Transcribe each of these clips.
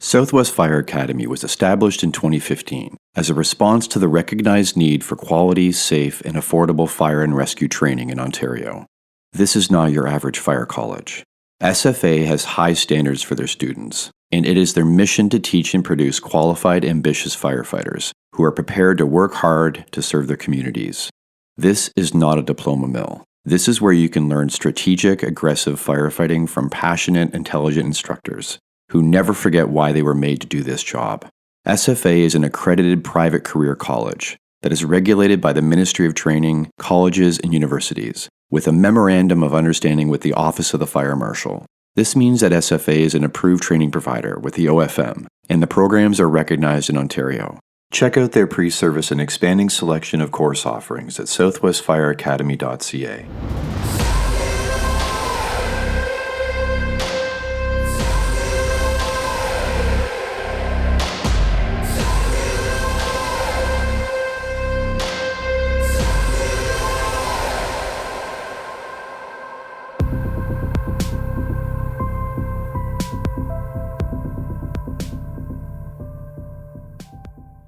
Southwest Fire Academy was established in 2015 as a response to the recognized need for quality, safe, and affordable fire and rescue training in Ontario. This is not your average fire college. SFA has high standards for their students, and it is their mission to teach and produce qualified, ambitious firefighters who are prepared to work hard to serve their communities. This is not a diploma mill. This is where you can learn strategic, aggressive firefighting from passionate, intelligent instructors who never forget why they were made to do this job. SFA is an accredited private career college that is regulated by the Ministry of Training, colleges, and universities, with a memorandum of understanding with the Office of the Fire Marshal. This means that SFA is an approved training provider with the OFM, and the programs are recognized in Ontario. Check out their pre-service and expanding selection of course offerings at southwestfireacademy.ca.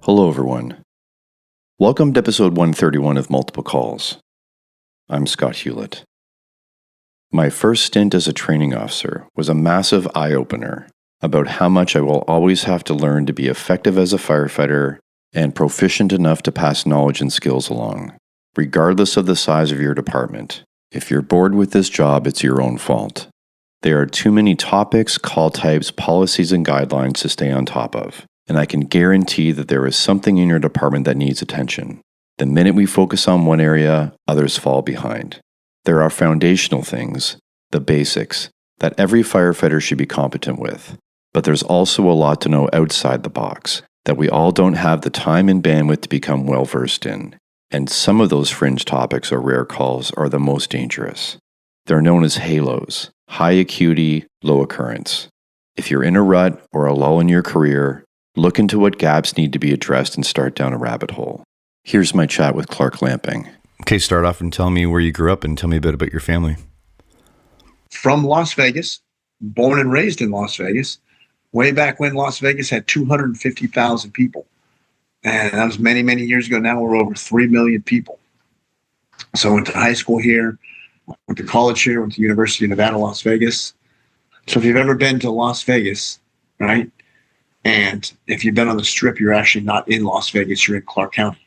Hello everyone. Welcome to episode 131 of Multiple Calls. I'm Scott Hewlett. My first stint as a training officer was a massive eye-opener about how much I will always have to learn to be effective as a firefighter and proficient enough to pass knowledge and skills along, regardless of the size of your department. If you're bored with this job, it's your own fault. There are too many topics, call types, policies, and guidelines to stay on top of. And I can guarantee that there is something in your department that needs attention. The minute we focus on one area, others fall behind. There are foundational things, the basics, that every firefighter should be competent with. But there's also a lot to know outside the box that we all don't have the time and bandwidth to become well-versed in. And some of those fringe topics or rare calls are the most dangerous. They're known as halos, high acuity, low occurrence. If you're in a rut or a lull in your career, look into what gaps need to be addressed and start down a rabbit hole. Here's my chat with Clark Lamping. Okay, start off and tell me where you grew up and tell me a bit about your family. From Las Vegas, born and raised in Las Vegas, way back when Las Vegas had 250,000 people. And that was many, many years ago. Now we're over 3 million people. So I went to high school here, went to college here, went to University of Nevada, Las Vegas. So if you've ever been to Las Vegas, right? And if you've been on the Strip, you're actually not in Las Vegas, you're in Clark County.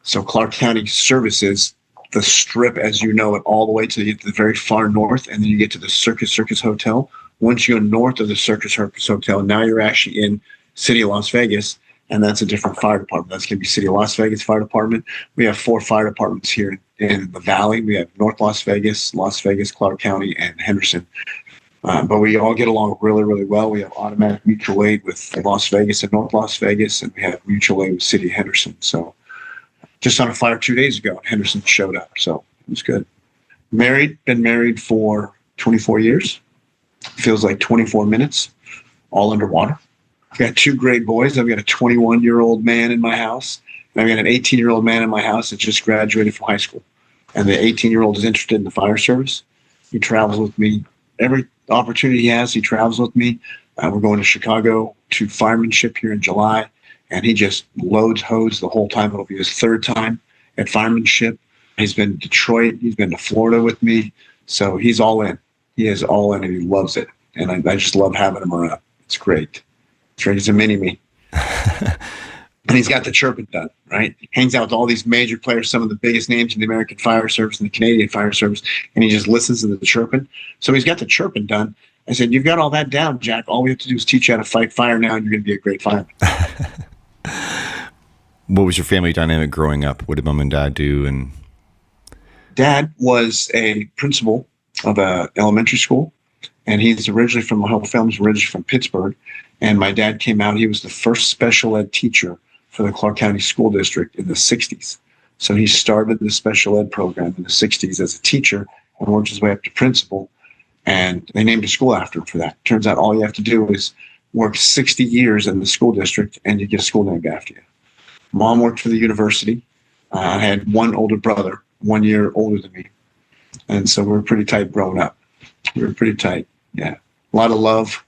So Clark County services the Strip as you know it all the way to the very far north, and then you get to the Circus Hotel. Once you go north of the Circus Hotel, now you're actually in City of Las Vegas, and that's a different fire department. That's going to be City of Las Vegas Fire Department. We have 4 fire departments here in the Valley. We have North Las Vegas, Clark County, and Henderson. But we all get along really, really well. We have automatic mutual aid with Las Vegas and North Las Vegas, and we have mutual aid with City of Henderson. So just on a fire 2 days ago, Henderson showed up. So it was good. Been married for 24 years. Feels like 24 minutes, all underwater. I've got 2 great boys. I've got a 21-year-old man in my house, and I've got an 18-year-old man in my house that just graduated from high school. And the 18-year-old is interested in the fire service. He travels with me every opportunity he has. He travels with me. We're going to Chicago to firemanship here in July, and he just loads hose the whole time. It'll be his 3rd time at firemanship. He's been to Detroit. He's been to Florida with me. So he's all in. He is all in, and he loves it. And I just love having him around. It's great. It's great. He's a mini-me. And he's got the chirping done, right? He hangs out with all these major players, some of the biggest names in the American Fire Service and the Canadian Fire Service, and he just listens to the chirping. So he's got the chirping done. I said, you've got all that down, Jack. All we have to do is teach you how to fight fire now, and you're going to be a great fireman. What was your family dynamic growing up? What did mom and dad do? And Dad was a principal of an elementary school, and he's originally from, my whole family's originally from Pittsburgh. And my dad came out. He was the first special ed teacher for the Clark County School District in the 60s. So he started the special ed program in the 60s as a teacher and worked his way up to principal. And they named a school after him for that. Turns out all you have to do is work 60 years in the school district and you get a school named after you. Mom worked for the university. I had one older brother, 1 year older than me. And so we were pretty tight growing up. We were pretty tight, yeah. A lot of love,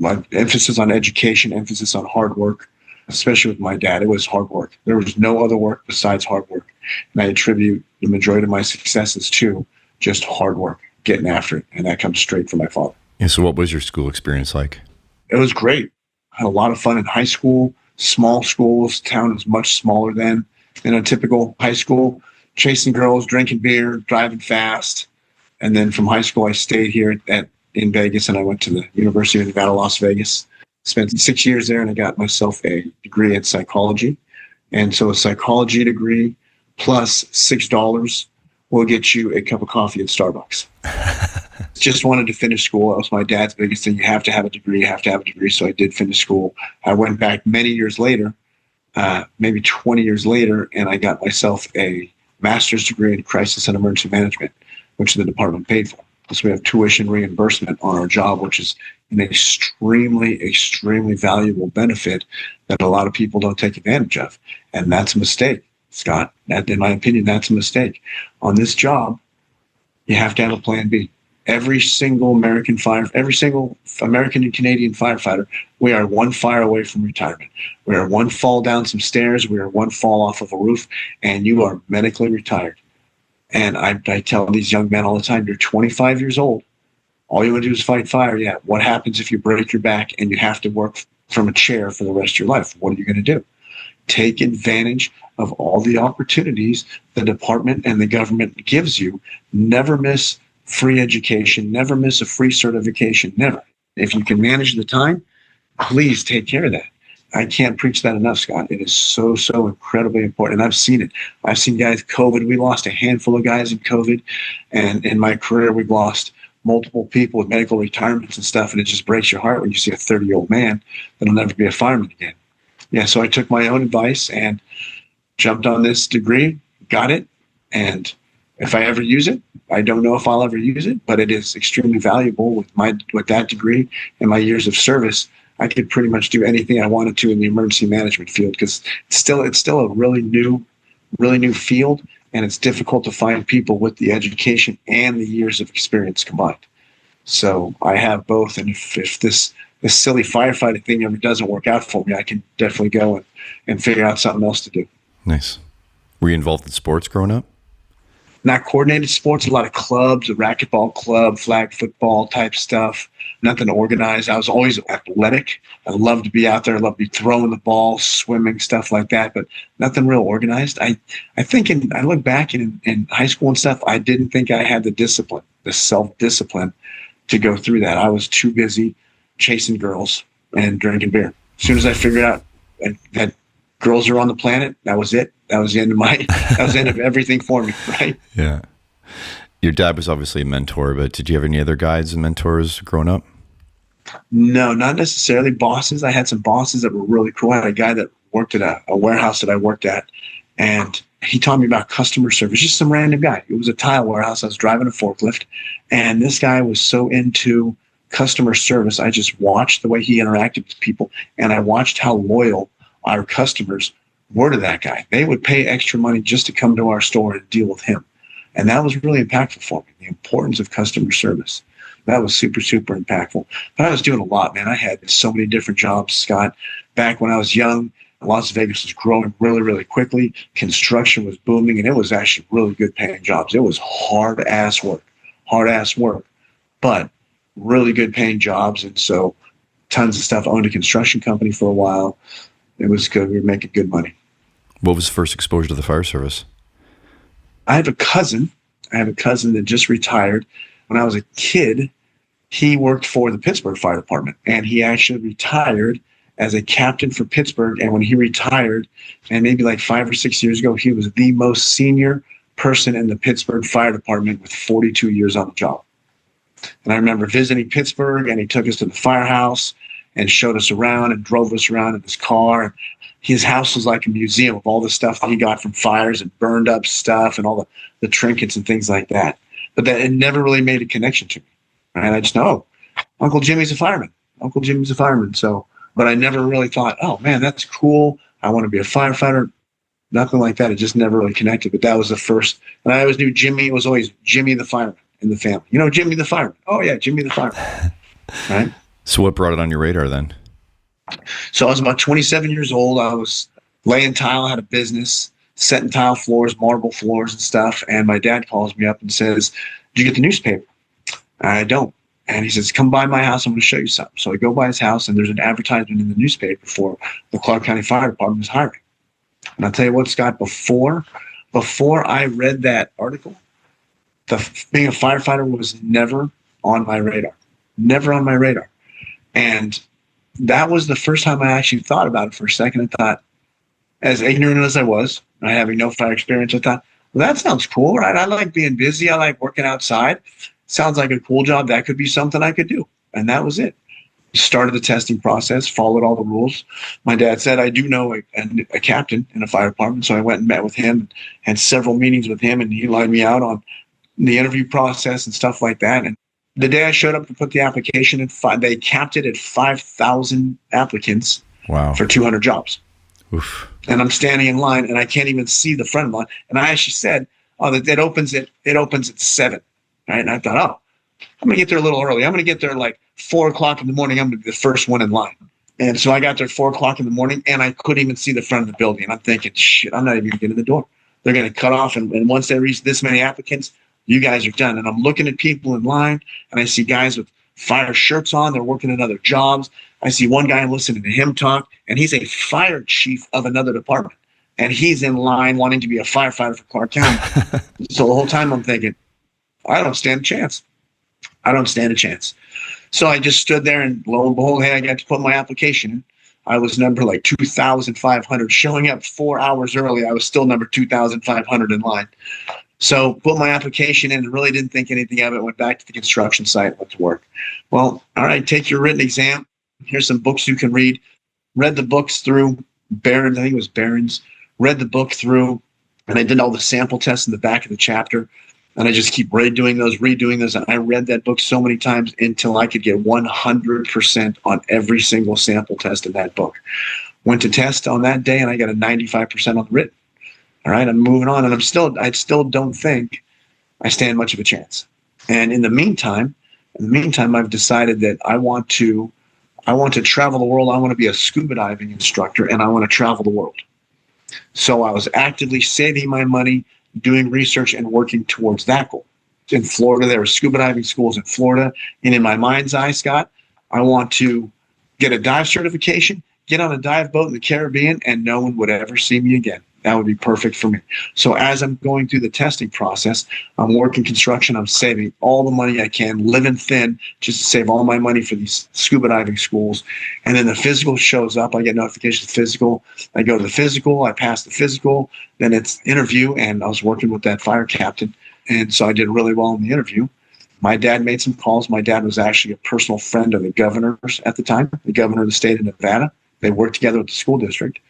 my emphasis on education, emphasis on hard work, especially with my dad. It was hard work. There was no other work besides hard work. And I attribute the majority of my successes to just hard work, getting after it. And that comes straight from my father. Yeah, so what was your school experience like? It was great. I had a lot of fun in high school, small schools. Town is much smaller than a typical high school. Chasing girls, drinking beer, driving fast. And then from high school, I stayed here in Vegas, and I went to the University of Nevada, Las Vegas. Spent 6 years there, and I got myself a degree in psychology. And so a psychology degree plus $6 will get you a cup of coffee at Starbucks. Just wanted to finish school. That was my dad's biggest thing. You have to have a degree. You have to have a degree. So I did finish school. I went back many years later, maybe 20 years later, and I got myself a master's degree in crisis and emergency management, which the department paid for. So we have tuition reimbursement on our job, which is an extremely, extremely valuable benefit that a lot of people don't take advantage of. And that's a mistake, Scott. In my opinion, that's a mistake. On this job, you have to have a plan B. Every single American and Canadian firefighter, we are one fire away from retirement. We are one fall down some stairs. We are one fall off of a roof, and you are medically retired. And I tell these young men all the time, you're 25 years old. All you want to do is fight fire. Yeah. What happens if you break your back and you have to work from a chair for the rest of your life? What are you going to do? Take advantage of all the opportunities the department and the government gives you. Never miss free education. Never miss a free certification. Never. If you can manage the time, please take care of that. I can't preach that enough, Scott. It is so, so incredibly important. And I've seen it. I've seen guys, COVID. We lost a handful of guys in COVID. And in my career, we've lost multiple people with medical retirements and stuff. And it just breaks your heart when you see a 30-year-old man that'll never be a fireman again. Yeah, so I took my own advice and jumped on this degree, got it. And if I ever use it, I don't know if I'll ever use it, but it is extremely valuable with that degree and my years of service. I could pretty much do anything I wanted to in the emergency management field because it's still a really new field, and it's difficult to find people with the education and the years of experience combined. So I have both, and if this silly firefighting thing ever doesn't work out for me, I can definitely go and figure out something else to do. Nice. Were you involved in sports growing up? Not coordinated sports, a lot of clubs, a racquetball club, flag football type stuff. Nothing organized. I was always athletic. I loved to be out there. I loved to be throwing the ball, swimming, stuff like that, but nothing real organized. I think I look back in high school and stuff, I didn't think I had the discipline, the self-discipline to go through that. I was too busy chasing girls and drinking beer. As soon as I figured out that girls are on the planet, that was it. That was the end of everything for me, right? Yeah. Your dad was obviously a mentor, but did you have any other guides and mentors growing up? No, not necessarily bosses. I had some bosses that were really cool. I had a guy that worked at a warehouse that I worked at, and he taught me about customer service, just some random guy. It was a tile warehouse. I was driving a forklift, and this guy was so into customer service. I just watched the way he interacted with people, and I watched how loyal our customers were to that guy. They would pay extra money just to come to our store and deal with him. And that was really impactful for me, the importance of customer service. That was super, super impactful. But I was doing a lot, man. I had so many different jobs, Scott. Back when I was young, Las Vegas was growing really, really quickly. Construction was booming, and it was actually really good paying jobs. It was hard-ass work, but really good paying jobs. And so tons of stuff. I owned a construction company for a while. It was good. We were making good money. What was the first exposure to the fire service? I have a cousin that just retired. When I was a kid, he worked for the Pittsburgh Fire Department, and he actually retired as a captain for Pittsburgh. And when he retired, and maybe like 5 or 6 years ago, he was the most senior person in the Pittsburgh Fire Department with 42 years on the job. And I remember visiting Pittsburgh, and he took us to the Firehouse and showed us around and drove us around in his car. His house was like a museum of all the stuff that he got from fires and burned up stuff and all the trinkets and things like that. But that it never really made a connection to me. Right? I just know Uncle Jimmy's a fireman. So, but I never really thought, oh man, that's cool. I want to be a firefighter. Nothing like that. It just never really connected. But that was the first. And I always knew Jimmy. It was always Jimmy the fireman in the family. You know, Jimmy the fireman. Oh yeah, Jimmy the fireman. Right? So what brought it on your radar then? So I was about 27 years old. I was laying tile, had a business, setting tile floors, marble floors and stuff. And my dad calls me up and says, "Did you get the newspaper?" "I don't." And he says, "Come by my house. I'm going to show you something." So I go by his house, and there's an advertisement in the newspaper for the Clark County Fire Department is hiring. And I'll tell you what, Scott, before I read that article, being a firefighter was never on my radar. Never on my radar. And that was the first time I actually thought about it for a second. I thought, as ignorant as I was, I having no fire experience, I thought, well, that sounds cool, right? I like being busy. I like working outside. Sounds like a cool job. That could be something I could do. And that was it. Started the testing process, followed all the rules. My dad said, I do know a captain in a fire department. So I went and met with him, had several meetings with him, and he lined me out on the interview process and stuff like that. And the day I showed up to put the application in, they capped it at 5,000 applicants. Wow. For 200 jobs. Oof. And I'm standing in line, and I can't even see the front line. And I actually said, "Oh, it opens at 7." Right? And I thought, "Oh, I'm going to get there a little early. I'm going to get there like 4 o'clock in the morning. I'm going to be the first one in line." And so I got there at 4 o'clock in the morning, and I couldn't even see the front of the building. And I'm thinking, shit, I'm not even going to get in the door. They're going to cut off. And once they reach this many applicants, you guys are done. And I'm looking at people in line, and I see guys with fire shirts on. They're working in other jobs. I see one guy listening to him talk, and he's a fire chief of another department. And he's in line wanting to be a firefighter for Clark County. So the whole time I'm thinking, I don't stand a chance. I don't stand a chance. So I just stood there, and lo and behold, hey, I got to put my application in. I was number like 2,500. Showing up 4 hours early, I was still number 2,500 in line. So put my application in and really didn't think anything of it. Went back to the construction site, went to work. Well, all right, take your written exam. Here's some books you can read. Read the books through. Barron's, I think it was Barron's. Read the book through, and I did all the sample tests in the back of the chapter. And I just keep redoing those. And I read that book so many times until I could get 100% on every single sample test in that book. Went to test on that day, and I got a 95% on the written. All right, I'm moving on, and I still don't think I stand much of a chance. And in the meantime, I've decided that I want to travel the world. I want to be a scuba diving instructor, and I want to travel the world. So I was actively saving my money, doing research, and working towards that goal. In Florida, there were scuba diving schools in Florida. And in my mind's eye, Scott, I want to get a dive certification, get on a dive boat in the Caribbean, and no one would ever see me again. That would be perfect for me. So as I'm going through the testing process, I'm working construction. I'm saving all the money I can, living thin, just to save all my money for these scuba diving schools. And then the physical shows up. I get notifications of physical. I go to the physical. I pass the physical. Then it's interview, and I was working with that fire captain. And so I did really well in the interview. My dad made some calls. My dad was actually a personal friend of the governors at the time, the governor of the state of Nevada. They worked together with the school district.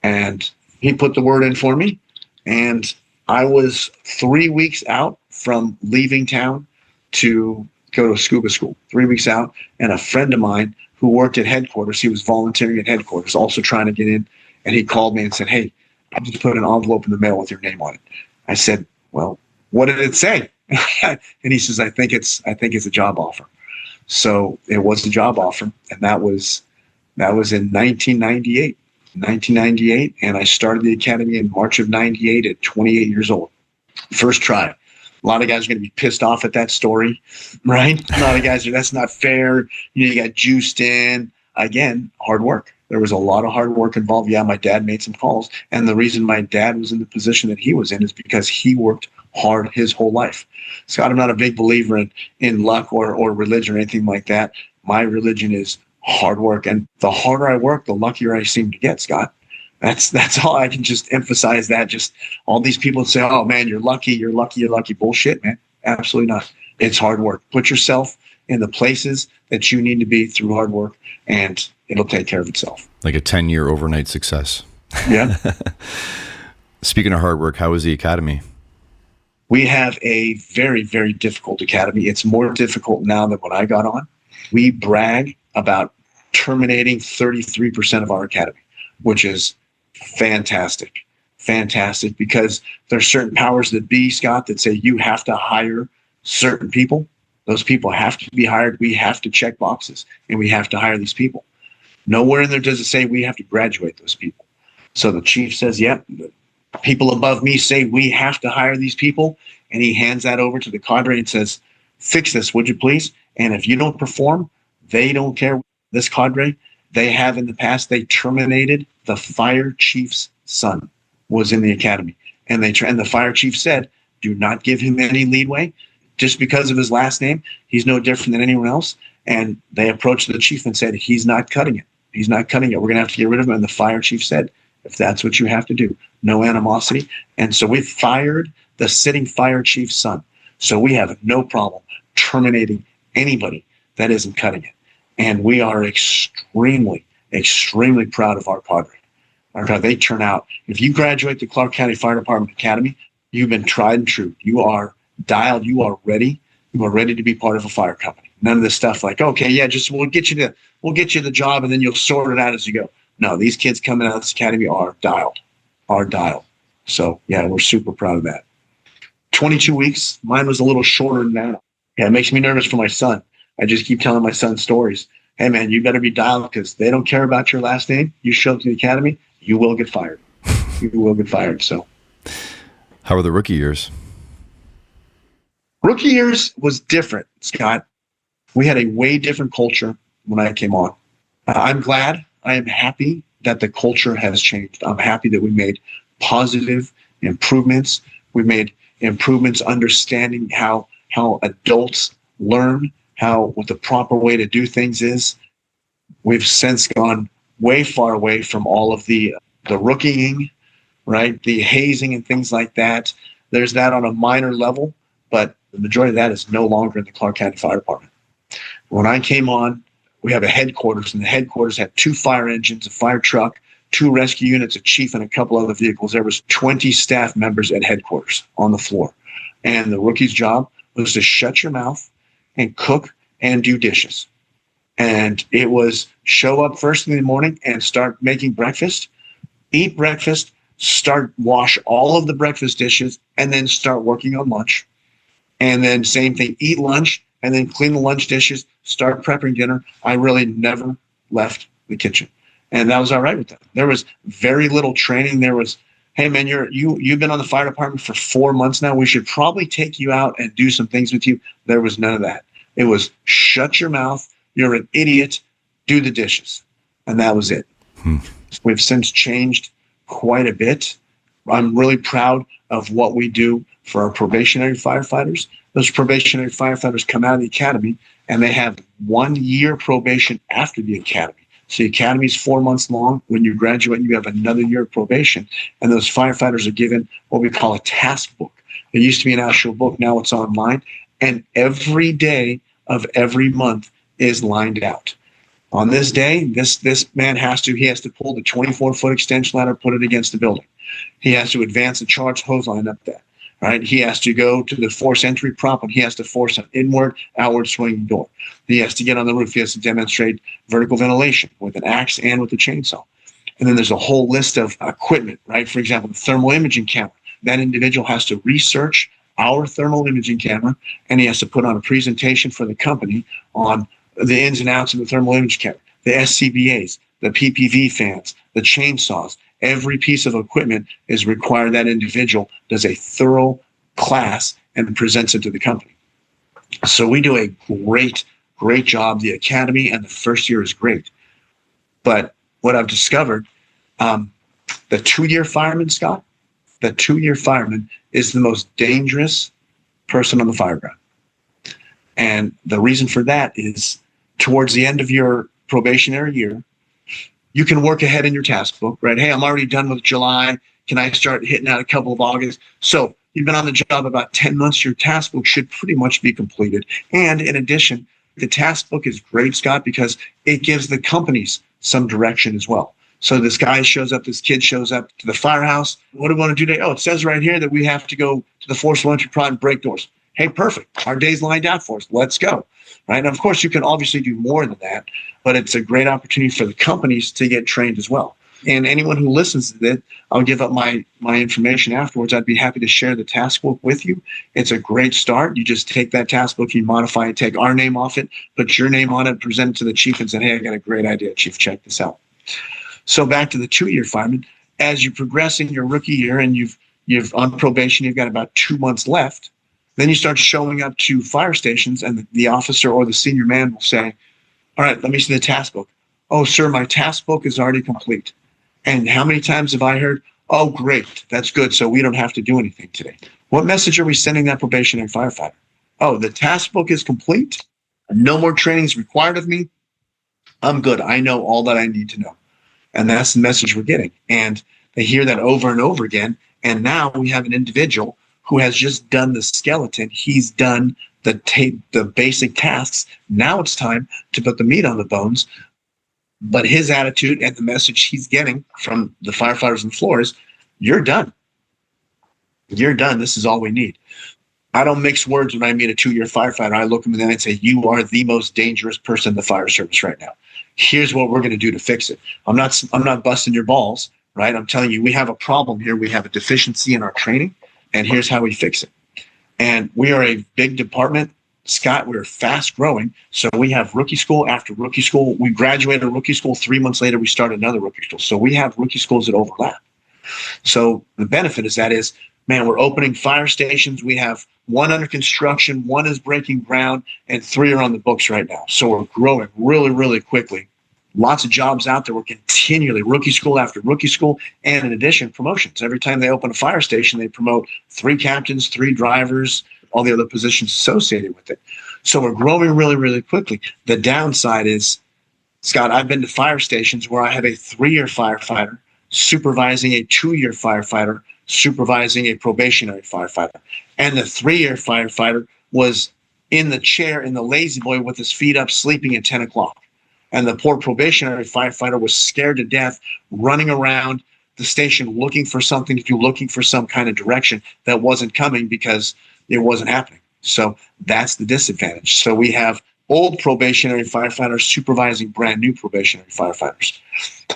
And he put the word in for me, and I was 3 weeks out from leaving town to go to scuba school. 3 weeks out, and a friend of mine who worked at headquarters, he was volunteering at headquarters, also trying to get in, and he called me and said, "Hey, I just put an envelope in the mail with your name on it." I said, "Well, what did it say?" And he says, I think it's a job offer." So it was a job offer, and that was in 1998. And I started the academy in March of 98 at 28 years old. First try. A lot of guys are going to be pissed off at that story, right? A lot of guys are, that's not fair. You got juiced in. Again, hard work. There was a lot of hard work involved. Yeah, my dad made some calls. And the reason my dad was in the position that he was in is because he worked hard his whole life. Scott, I'm not a big believer in luck or religion or anything like that. My religion is hard work, and the harder I work, the luckier I seem to get, Scott. That's all I can just emphasize. That just all these people say, "Oh man, you're lucky. Bullshit, man. Absolutely not. It's hard work. Put yourself in the places that you need to be through hard work, and it'll take care of itself. Like a 10-year overnight success. Yeah. Speaking of hard work, how was the academy? We have a very, very difficult academy. It's more difficult now than when I got on. We brag about terminating 33% of our academy, which is fantastic. Fantastic, because there's certain powers that be, Scott, that say you have to hire certain people. Those people have to be hired. We have to check boxes, and we have to hire these people. Nowhere in there does it say we have to graduate those people. So the chief says, yep, the people above me say we have to hire these people. And he hands that over to the cadre and says, fix this, would you please? And if you don't perform, they don't care. This cadre, they have in the past, they terminated the fire chief's son was in the academy. And the fire chief said, do not give him any leeway. Just because of his last name, he's no different than anyone else. And they approached the chief and said, he's not cutting it. He's not cutting it. We're going to have to get rid of him. And the fire chief said, if that's what you have to do, no animosity. And so we fired the sitting fire chief's son. So we have no problem terminating anybody that isn't cutting it. And we are extremely, extremely proud of our cadre. They turn out. If you graduate the Clark County Fire Department Academy, you've been tried and true. You are dialed. You are ready. You are ready to be part of a fire company. None of this stuff like, okay, yeah, just we'll get you the job and then you'll sort it out as you go. No, these kids coming out of this academy are dialed. So yeah, we're super proud of that. 22 weeks. Mine was a little shorter than that. Yeah, it makes me nervous for my son. I just keep telling my son stories. Hey man, you better be dialed because they don't care about your last name. You show up to the academy, you will get fired. You will get fired. So how were the rookie years? Rookie years was different, Scott. We had a way different culture when I came on. I'm glad. I am happy that the culture has changed. I'm happy that we made positive improvements. We made improvements understanding how adults learn, what the proper way to do things is. We've since gone way far away from all of the rookieing, right? The hazing and things like that. There's that on a minor level, but the majority of that is no longer in the Clark County Fire Department. When I came on, we have a headquarters, and the headquarters had 2 fire engines, a fire truck, 2 rescue units, a chief, and a couple other vehicles. There was 20 staff members at headquarters on the floor. And the rookie's job was to shut your mouth and cook and do dishes. And it was show up first in the morning and start making breakfast, eat breakfast, wash all of the breakfast dishes, and then start working on lunch. And then same thing, eat lunch, and then clean the lunch dishes, start prepping dinner. I really never left the kitchen. And that was all right with that. There was very little training. There was, hey man, you've been on the fire department for 4 months now. We should probably take you out and do some things with you. There was none of that. It was shut your mouth. You're an idiot. Do the dishes. And that was it. We've since changed quite a bit. I'm really proud of what we do for our probationary firefighters. Those probationary firefighters come out of the academy and they have 1 year probation after the academy. So the academy is 4 months long. When you graduate, you have another year of probation. And those firefighters are given what we call a task book. It used to be an actual book. Now it's online. And every day of every month is lined out. On this day, this man has to pull the 24-foot extension ladder, put it against the building. He has to advance the charge hose line up there. Right? He has to go to the force entry prop and he has to force an inward, outward swinging door. He has to get on the roof. He has to demonstrate vertical ventilation with an axe and with a chainsaw. And then there's a whole list of equipment, right? For example, the thermal imaging camera. That individual has to research our thermal imaging camera and he has to put on a presentation for the company on the ins and outs of the thermal imaging camera, the SCBAs, the PPV fans, the chainsaws. Every piece of equipment is required. That individual does a thorough class and presents it to the company. So we do a great job. The academy and the first year is great. But what I've discovered, the 2-year fireman, Scott, the 2-year fireman is the most dangerous person on the fire ground. And the reason for that is towards the end of your probationary year, you can work ahead in your task book, right? Hey, I'm already done with July. Can I start hitting out a couple of August? So you've been on the job about 10 months. Your task book should pretty much be completed. And in addition, the task book is great, Scott, because it gives the companies some direction as well. So this kid shows up to the firehouse. What do we want to do today? Oh, it says right here that we have to go to the force entry prod and break doors. Hey, perfect. Our day's lined out for us. Let's go. Right? And of course, you can obviously do more than that, but it's a great opportunity for the companies to get trained as well. And anyone who listens to this, I'll give up my information afterwards. I'd be happy to share the task book with you. It's a great start. You just take that task book, you modify it, take our name off it, put your name on it, present it to the chief and say, hey, I got a great idea, chief, check this out. So back to the 2-year fireman, as you progress in your rookie year and you've on probation, you've got about 2 months left, then you start showing up to fire stations and the officer or the senior man will say, all right, let me see the task book. Oh, sir, my task book is already complete. And how many times have I heard, oh, great, that's good, so we don't have to do anything today. What message are we sending that probationary firefighter? Oh, the task book is complete. No more training is required of me. I'm good. I know all that I need to know. And that's the message we're getting. And they hear that over and over again. And now we have an individual who has just done the skeleton. He's done the basic tasks. Now it's time to put the meat on the bones. But his attitude and the message he's getting from the firefighters on the floor is, you're done. You're done. This is all we need. I don't mix words when I meet a 2-year firefighter. I look him in the eye and say, you are the most dangerous person in the fire service right now. Here's what we're going to do to fix it. I'm not busting your balls, right? I'm telling you, we have a problem here. We have a deficiency in our training, and here's how we fix it. And we are a big department. Scott, we're fast growing. So we have rookie school after rookie school. We graduated rookie school. 3 months later, we started another rookie school. So we have rookie schools that overlap. So the benefit is, man, we're opening fire stations. We have 1 under construction, 1 is breaking ground, and 3 are on the books right now. So we're growing really, really quickly. Lots of jobs out there. We're continually rookie school after rookie school, and in addition, promotions. Every time they open a fire station, they promote 3 captains, 3 drivers, all the other positions associated with it. So we're growing really, really quickly. The downside is, Scott, I've been to fire stations where I have a 3-year firefighter supervising a 2-year firefighter supervising a probationary firefighter. And the 3-year firefighter was in the chair in the lazy boy with his feet up sleeping at 10 o'clock. And the poor probationary firefighter was scared to death, running around the station looking for something, looking for some kind of direction that wasn't coming because it wasn't happening. So that's the disadvantage. So we have old probationary firefighters supervising brand new probationary firefighters.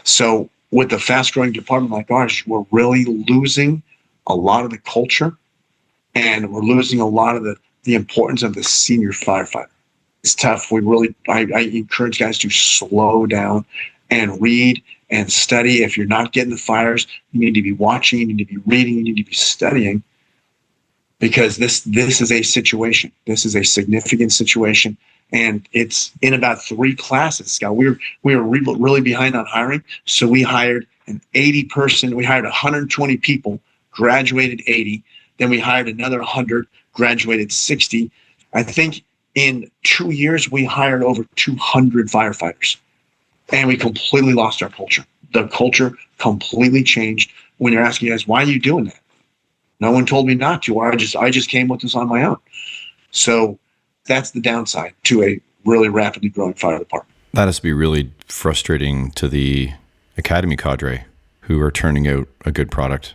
So with a fast-growing department like ours, we're really losing a lot of the culture, and we're losing a lot of the importance of the senior firefighter. It's tough. I encourage guys to slow down and read and study. If you're not getting the fires, you need to be watching, you need to be reading, you need to be studying, because this is a situation. This is a significant situation. And it's in about 3 classes, Scott. We were really behind on hiring. So we hired an 80-person. We hired 120 people, graduated 80. Then we hired another 100, graduated 60. I think in 2 years, we hired over 200 firefighters. And we completely lost our culture. The culture completely changed. When you're asking guys, why are you doing that? No one told me not to, or I just came with this on my own. So that's the downside to a really rapidly growing fire department. That has to be really frustrating to the academy cadre who are turning out a good product.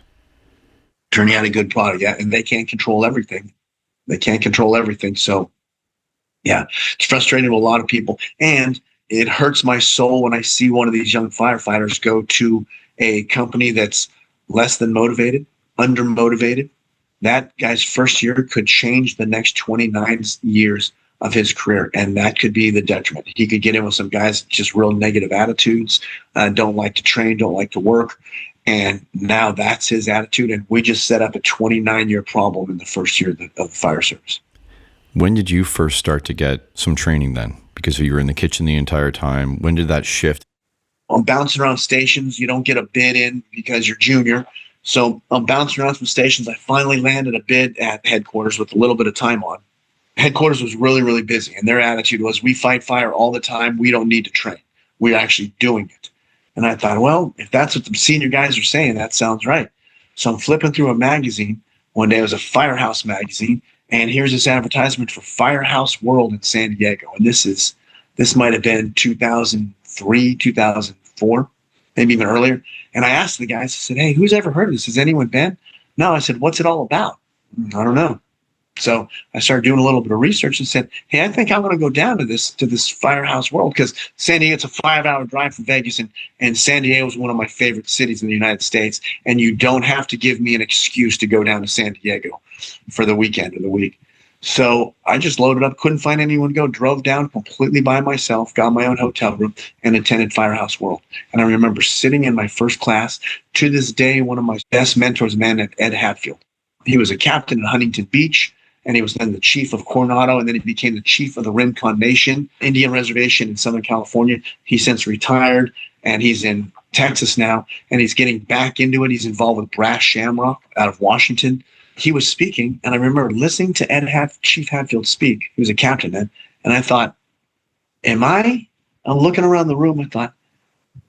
Turning out a good product, yeah, and they can't control everything. So, yeah, it's frustrating to a lot of people. And it hurts my soul when I see one of these young firefighters go to a company that's less than motivated, undermotivated. That guy's first year could change the next 29 years of his career, and that could be the detriment. He could get in with some guys just real negative attitudes, don't like to train, don't like to work, and now that's his attitude, and we just set up a 29-year problem in the first year of the fire service. When did you first start to get some training then? Because you were in the kitchen the entire time. When did that shift? I'm bouncing around stations. You don't get a bid in because you're junior. So I'm bouncing around some stations. I finally landed a bid at headquarters with a little bit of time on. Headquarters was really, really busy, and their attitude was, we fight fire all the time. We don't need to train. We're actually doing it. And I thought, well, if that's what the senior guys are saying, that sounds right. So I'm flipping through a magazine. One day it was a Firehouse magazine, and here's this advertisement for Firehouse World in San Diego. And this might have been 2003, 2004, maybe even earlier. And I asked the guys, I said, hey, who's ever heard of this? Has anyone been? No. I said, what's it all about? I don't know. So I started doing a little bit of research and said, hey, I think I'm going to go down to this Firehouse World, because San Diego, it's a 5-hour drive from Vegas, and San Diego is one of my favorite cities in the United States. And you don't have to give me an excuse to go down to San Diego for the weekend or the week. So I just loaded up, couldn't find anyone to go, drove down completely by myself, got my own hotel room, and attended Firehouse World. And I remember sitting in my first class. To this day, one of my best mentors, a man named Ed Hatfield. He was a captain at Huntington Beach, and he was then the chief of Coronado, and then he became the chief of the Rincon Nation Indian Reservation in Southern California. He's since retired, and he's in Texas now, and he's getting back into it. He's involved with Brass Shamrock out of Washington. He was speaking, and I remember listening to Chief Hatfield speak. He was a captain then, and I thought, I'm looking around the room, I thought,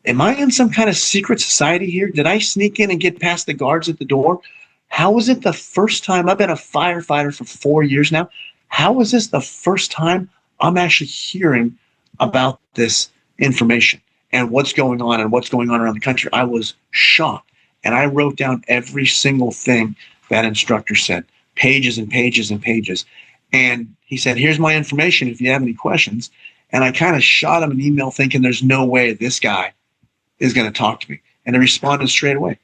am I in some kind of secret society here? Did I sneak in and get past the guards at the door? How was it the first time? I've been a firefighter for 4 years now. How was this the first time I'm actually hearing about this information and what's going on around the country? I was shocked. And I wrote down every single thing that instructor said, pages and pages and pages. And he said, here's my information if you have any questions. And I kind of shot him an email thinking there's no way this guy is going to talk to me. And he responded straight away.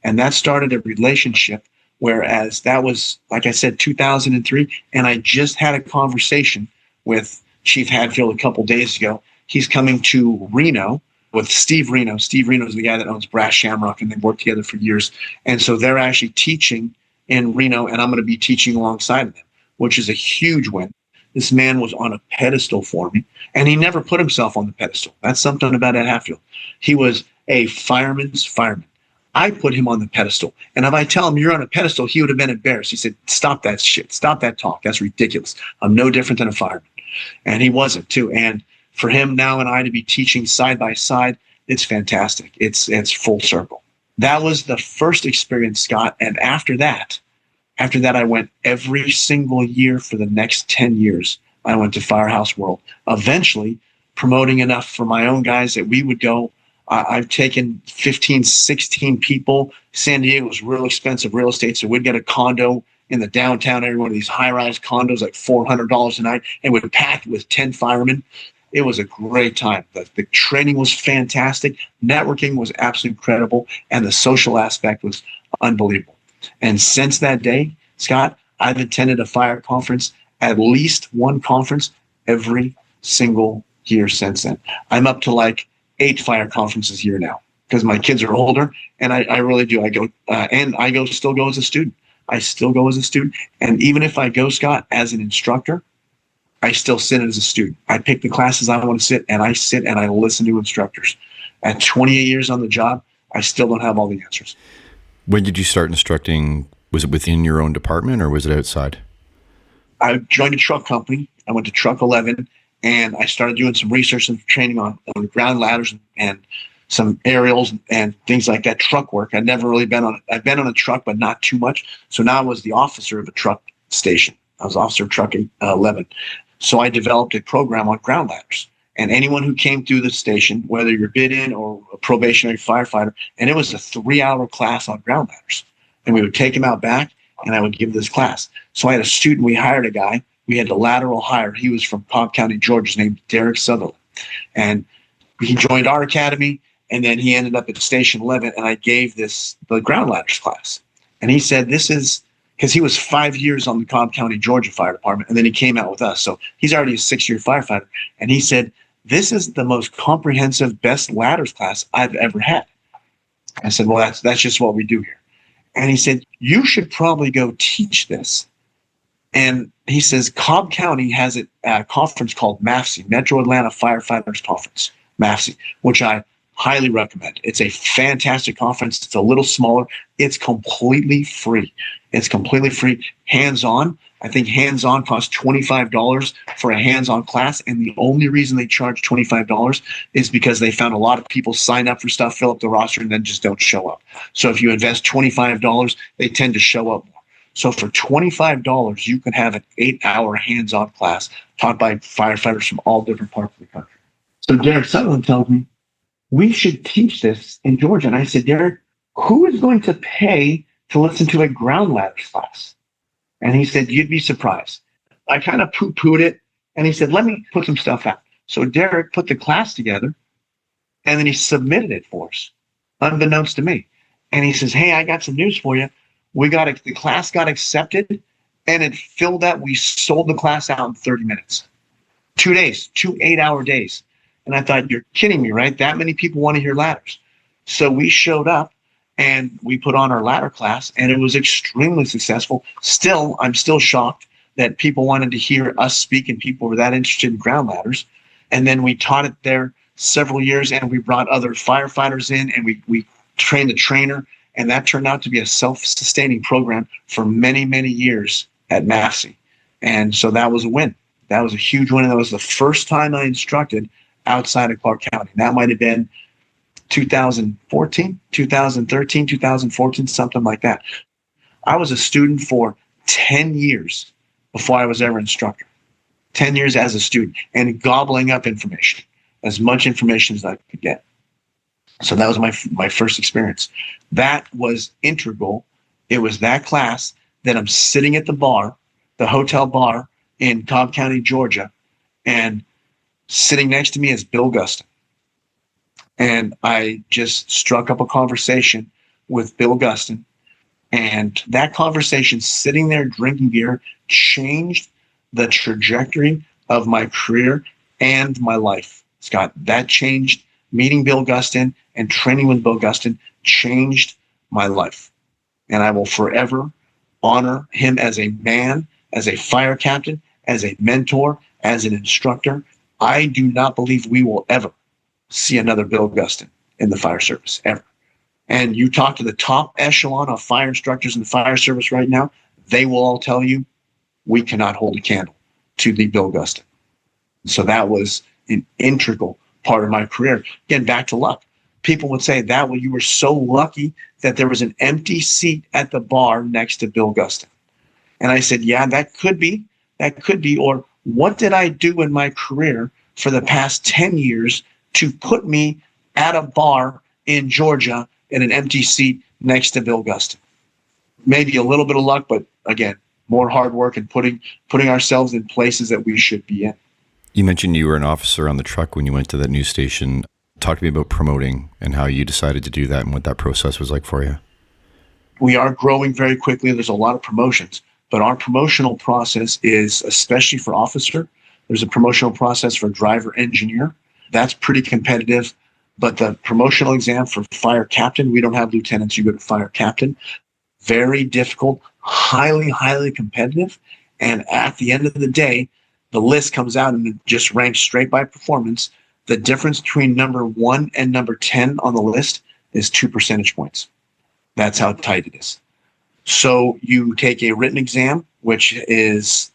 And that started a relationship, whereas that was, like I said, 2003. And I just had a conversation with Chief Hadfield a couple days ago. He's coming to Reno with Steve Reno. Steve Reno is the guy that owns Brass Shamrock, and they've worked together for years. And so they're actually teaching in Reno, and I'm going to be teaching alongside of them, which is a huge win. This man was on a pedestal for me, and he never put himself on the pedestal. That's something about Ed Hatfield. He was a fireman's fireman. I put him on the pedestal. And if I tell him you're on a pedestal, he would have been embarrassed. He said, stop that shit. Stop that talk. That's ridiculous. I'm no different than a fireman. And he wasn't too. And for him now and I to be teaching side by side, it's fantastic. It's full circle. That was the first experience, Scott. And after that, I went every single year for the next 10 years. I went to Firehouse World, eventually promoting enough for my own guys that we would go. I've taken 15, 16 people. San Diego was real expensive real estate, so we'd get a condo in the downtown area, one of these high-rise condos, like $400 a night, and we'd pack with 10 firemen. It was a great time. The training was fantastic. Networking was absolutely incredible, and the social aspect was unbelievable. And since that day, Scott, I've attended a fire conference, at least one conference every single year since then. I'm up to like 8 fire conferences a year now because my kids are older, and I really do. I still go as a student. I still go as a student. And even if I go, Scott, as an instructor, I still sit as a student. I pick the classes I want to sit, and I sit and I listen to instructors. At 28 years on the job, I still don't have all the answers. When did you start instructing? Was it within your own department or was it outside? I joined a truck company. I went to Truck 11, and I started doing some research and training on ground ladders and some aerials and things like that, truck work. I've never really been on it. I've been on a truck, but not too much. So now I was the officer of a truck station. I was officer of Truck 11. So I developed a program on ground ladders. And anyone who came through the station, whether you're bid-in or a probationary firefighter, and it was a 3-hour class on ground ladders. And we would take them out back, and I would give this class. So I had a student, we hired a guy. We had the lateral hire. He was from Cobb County, Georgia. His name was Derek Sutherland. And he joined our academy, and then he ended up at Station 11, and I gave the ground ladders class. And he said, this is, because he was 5 years on the Cobb County, Georgia Fire Department, and then he came out with us. So he's already a 6-year firefighter. And he said, this is the most comprehensive, best ladders class I've ever had. I said, well, that's just what we do here. And he said, you should probably go teach this. And he says, Cobb County has a conference called MAFC, Metro Atlanta Firefighters Conference, MAFC, which I highly recommend. It's a fantastic conference. It's a little smaller. It's completely free. It's completely free. Hands-on. I think hands-on costs $25 for a hands-on class. And the only reason they charge $25 is because they found a lot of people sign up for stuff, fill up the roster, and then just don't show up. So if you invest $25, they tend to show up more. So for $25, you can have an 8-hour hands-on class taught by firefighters from all different parts of the country. So Derek Sutherland tells me, we should teach this in Georgia. And I said, Derek, who is going to pay to listen to a ground ladders class? And he said, you'd be surprised. I kind of poo-pooed it. And he said, let me put some stuff out. So Derek put the class together and then he submitted it for us, unbeknownst to me. And he says, hey, I got some news for you. The class got accepted and it filled out. We sold the class out in 30 minutes, 2 days, 2 8-hour days. And I thought, you're kidding me, right? That many people want to hear ladders. So we showed up and we put on our ladder class and it was extremely successful. Still, I'm still shocked that people wanted to hear us speak and people were that interested in ground ladders. And then we taught it there several years and we brought other firefighters in and we trained the trainer. And that turned out to be a self-sustaining program for many, many years at MAFC. And so that was a win. That was a huge win. And that was the first time I instructed outside of Clark County. That might have been 2014, 2013, 2014, something like that. I was a student for 10 years before I was ever an instructor. 10 years as a student and gobbling up information, as much information as I could get. So that was my first experience. That was integral. It was that class that I'm sitting at the bar, the hotel bar in Cobb County, Georgia, and sitting next to me is Bill Gustin. And I just struck up a conversation with Bill Gustin. And that conversation, sitting there drinking beer, changed the trajectory of my career and my life. Scott, that changed. Meeting Bill Gustin and training with Bill Gustin changed my life. And I will forever honor him as a man, as a fire captain, as a mentor, as an instructor. I do not believe we will ever see another Bill Gustin in the fire service, ever. And you talk to the top echelon of fire instructors in the fire service right now, they will all tell you, we cannot hold a candle to the Bill Gustin. So that was an integral part of my career. Again, back to luck. People would say that, well, you were so lucky that there was an empty seat at the bar next to Bill Gustin. And I said, yeah, that could be. Or what did I do in my career for the past 10 years to put me at a bar in Georgia in an empty seat next to Bill Gustin? Maybe a little bit of luck, but again, more hard work and putting ourselves in places that we should be in. You mentioned you were an officer on the truck when you went to that news station. Talk to me about promoting and how you decided to do that and what that process was like for you. We are growing very quickly. There's a lot of promotions, but our promotional process is, especially for officer, there's a promotional process for driver engineer. That's pretty competitive. But the promotional exam for fire captain, we don't have lieutenants, you go to fire captain. Very difficult, highly, highly competitive. And at the end of the day, the list comes out and it just ranks straight by performance. The difference between number 1 and number 10 on the list is 2 percentage points. That's how tight it is. So you take a written exam, which is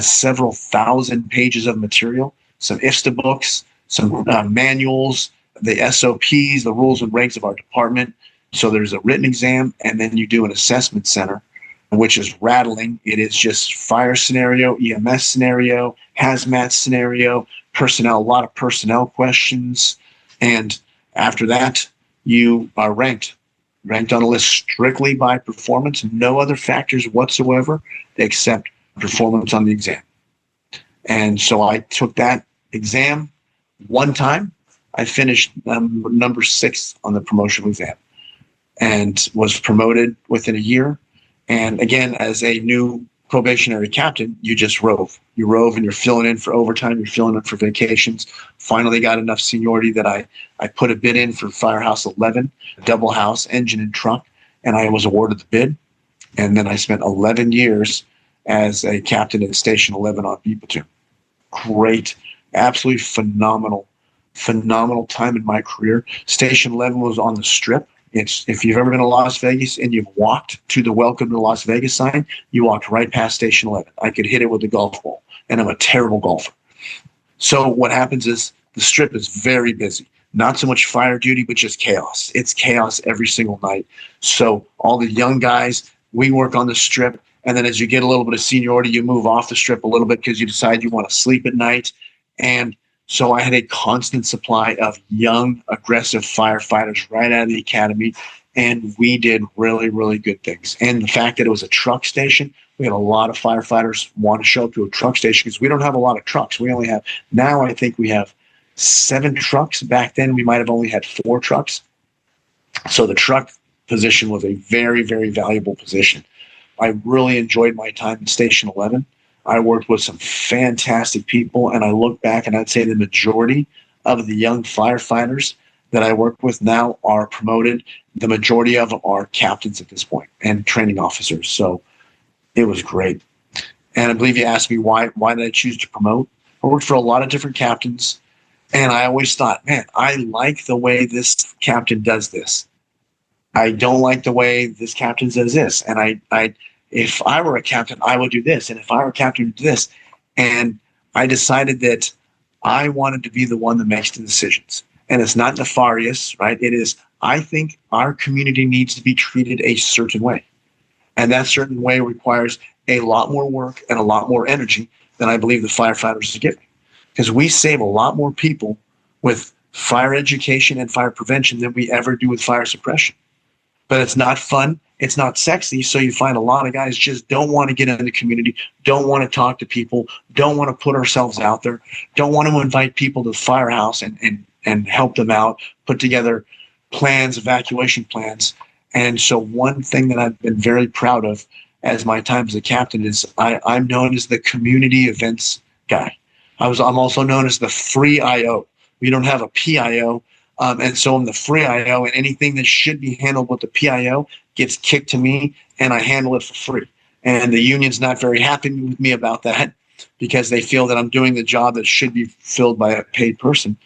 several thousand pages of material, some IFSTA books, some manuals, the SOPs, the rules and regs of our department. So there's a written exam, and then you do an assessment center, which is rattling. It is just fire scenario, EMS scenario, hazmat scenario, personnel, a lot of personnel questions. And after that, you are ranked on a list strictly by performance, no other factors whatsoever except performance on the exam. And so I took that exam one time. I finished number 6 on the promotional exam and was promoted within a year. And again, as a new probationary captain, you just rove. You rove and you're filling in for overtime. You're filling in for vacations. Finally got enough seniority that I put a bid in for Firehouse 11, double house, engine and truck, and I was awarded the bid. And then I spent 11 years as a captain at Station 11 on B Platoon. Great, absolutely phenomenal time in my career. Station 11 was on the Strip. If you've ever been to Las Vegas and you've walked to the Welcome to Las Vegas sign, you walked right past Station 11. I could hit it with a golf ball, and I'm a terrible golfer. So what happens is the Strip is very busy. Not so much fire duty, but just chaos. It's chaos every single night. So all the young guys, we work on the Strip, and then as you get a little bit of seniority, you move off the Strip a little bit because you decide you want to sleep at night. And so I had a constant supply of young, aggressive firefighters right out of the academy. and we did really, really good things. And the fact that it was a truck station, we had a lot of firefighters want to show up to a truck station because we don't have a lot of trucks. We only have, now I think we have 7 trucks. Back then we might have only had 4 trucks. So the truck position was a very, very valuable position. I really enjoyed my time at Station 11. I worked with some fantastic people, and I look back and I'd say the majority of the young firefighters that I work with now are promoted. The majority of them are captains at this point and training officers. So it was great. And I believe you asked me why did I choose to promote? I worked for a lot of different captains, and I always thought, man, I like the way this captain does this. I don't like the way this captain does this. And I if I were a captain, I would do this. And if I were a captain, I would do this. And I decided that I wanted to be the one that makes the decisions. And it's not nefarious, right? It is, I think our community needs to be treated a certain way. And that certain way requires a lot more work and a lot more energy than I believe the firefighters are giving. Because we save a lot more people with fire education and fire prevention than we ever do with fire suppression. But it's not fun. It's not sexy. So you find a lot of guys just don't want to get in the community, don't want to talk to people, don't want to put ourselves out there, don't want to invite people to the Firehouse and help them out, put together plans, evacuation plans. And so one thing that I've been very proud of as my time as a captain is I'm known as the community events guy. I'm also known as the free IO. We don't have a PIO. And so I'm the free IO, and anything that should be handled with the PIO gets kicked to me, and I handle it for free. And the union's not very happy with me about that because they feel that I'm doing the job that should be filled by a paid person.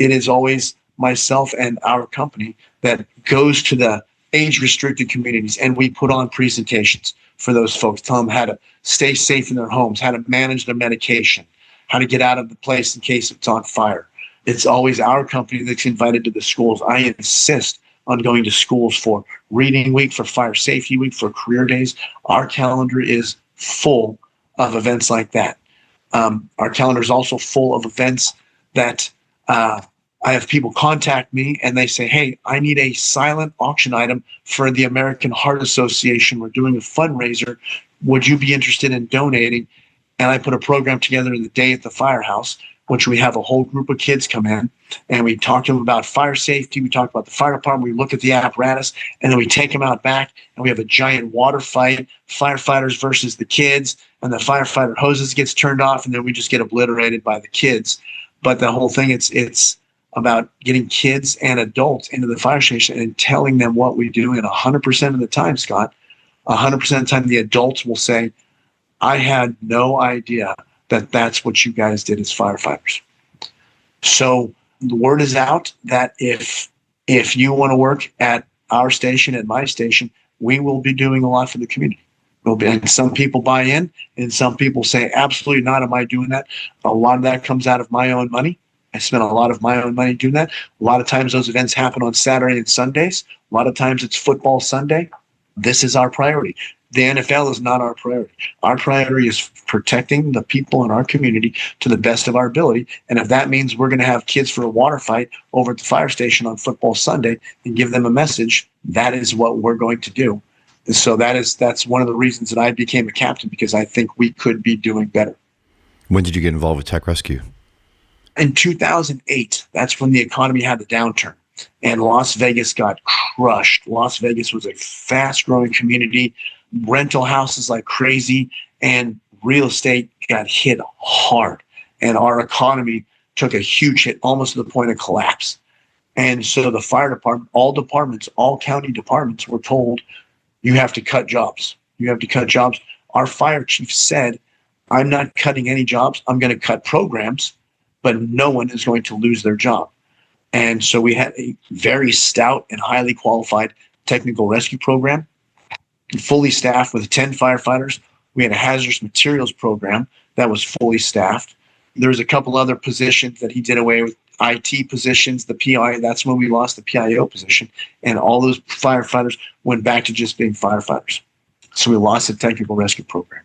It is always myself and our company that goes to the age-restricted communities, and we put on presentations for those folks, tell them how to stay safe in their homes, how to manage their medication, how to get out of the place in case it's on fire. It's always our company that's invited to the schools. I insist on going to schools for reading week, for fire safety week, for career days. Our calendar is full of events like that. Our calendar is also full of events that I have people contact me and they say, hey, I need a silent auction item for the American Heart Association. We're doing a fundraiser. Would you be interested in donating? And I put a program together the day at the Firehouse, which we have a whole group of kids come in and we talk to them about fire safety. We talk about the fire department. We look at the apparatus, and then we take them out back and we have a giant water fight, firefighters versus the kids, and the firefighter hoses gets turned off, and then we just get obliterated by the kids. But the whole thing, it's about getting kids and adults into the fire station and telling them what we do. And 100% of the time, Scott, 100% of the time, the adults will say, I had no idea that that's what you guys did as firefighters. So the word is out that if you want to work at our station, at my station, we will be doing a lot for the community. And some people buy in, and some people say, absolutely not, am I doing that? A lot of that comes out of my own money. I spent a lot of my own money doing that. A lot of times those events happen on Saturday and Sundays. A lot of times it's football Sunday. This is our priority. The NFL is not our priority. Our priority is protecting the people in our community to the best of our ability. And if that means we're going to have kids for a water fight over at the fire station on football Sunday and give them a message, that is what we're going to do. And so that's one of the reasons that I became a captain, because I think we could be doing better. When did you get involved with Tech Rescue? In 2008, that's when the economy had the downturn and Las Vegas got crushed. Las Vegas was a fast-growing community, rental houses like crazy, and real estate got hit hard. And our economy took a huge hit, almost to the point of collapse. And so the fire department, all county departments were told, you have to cut jobs. You have to cut jobs. Our fire chief said, I'm not cutting any jobs. I'm going to cut programs, but no one is going to lose their job. And so we had a very stout and highly qualified technical rescue program, fully staffed with 10 firefighters. We had a hazardous materials program that was fully staffed. There was a couple other positions that he did away with, IT positions, the PI. That's when we lost the PIO position. And all those firefighters went back to just being firefighters. So we lost the technical rescue program.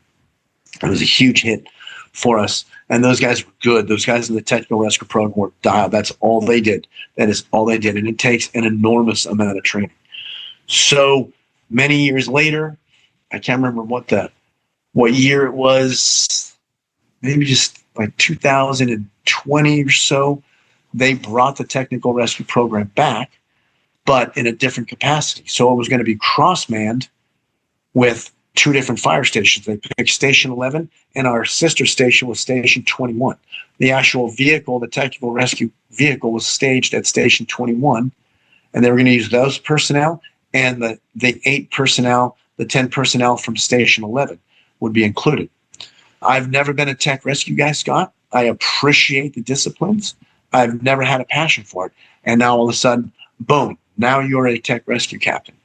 It was a huge hit for us. And those guys were good. Those guys in the technical rescue program were dialed. That's all they did. That is all they did. And it takes an enormous amount of training. So many years later, I can't remember what year it was, maybe just like 2020 or so, they brought the technical rescue program back, but in a different capacity. So it was going to be cross-manned with two different fire stations. They picked Station 11, and our sister station was Station 21. The actual vehicle, the technical rescue vehicle, was staged at Station 21, and they were going to use those personnel, and the 8 personnel, the 10 personnel from Station 11 would be included. I've never been a tech rescue guy, Scott. I appreciate the disciplines. I've never had a passion for it. And now all of a sudden, boom, now you're a tech rescue captain.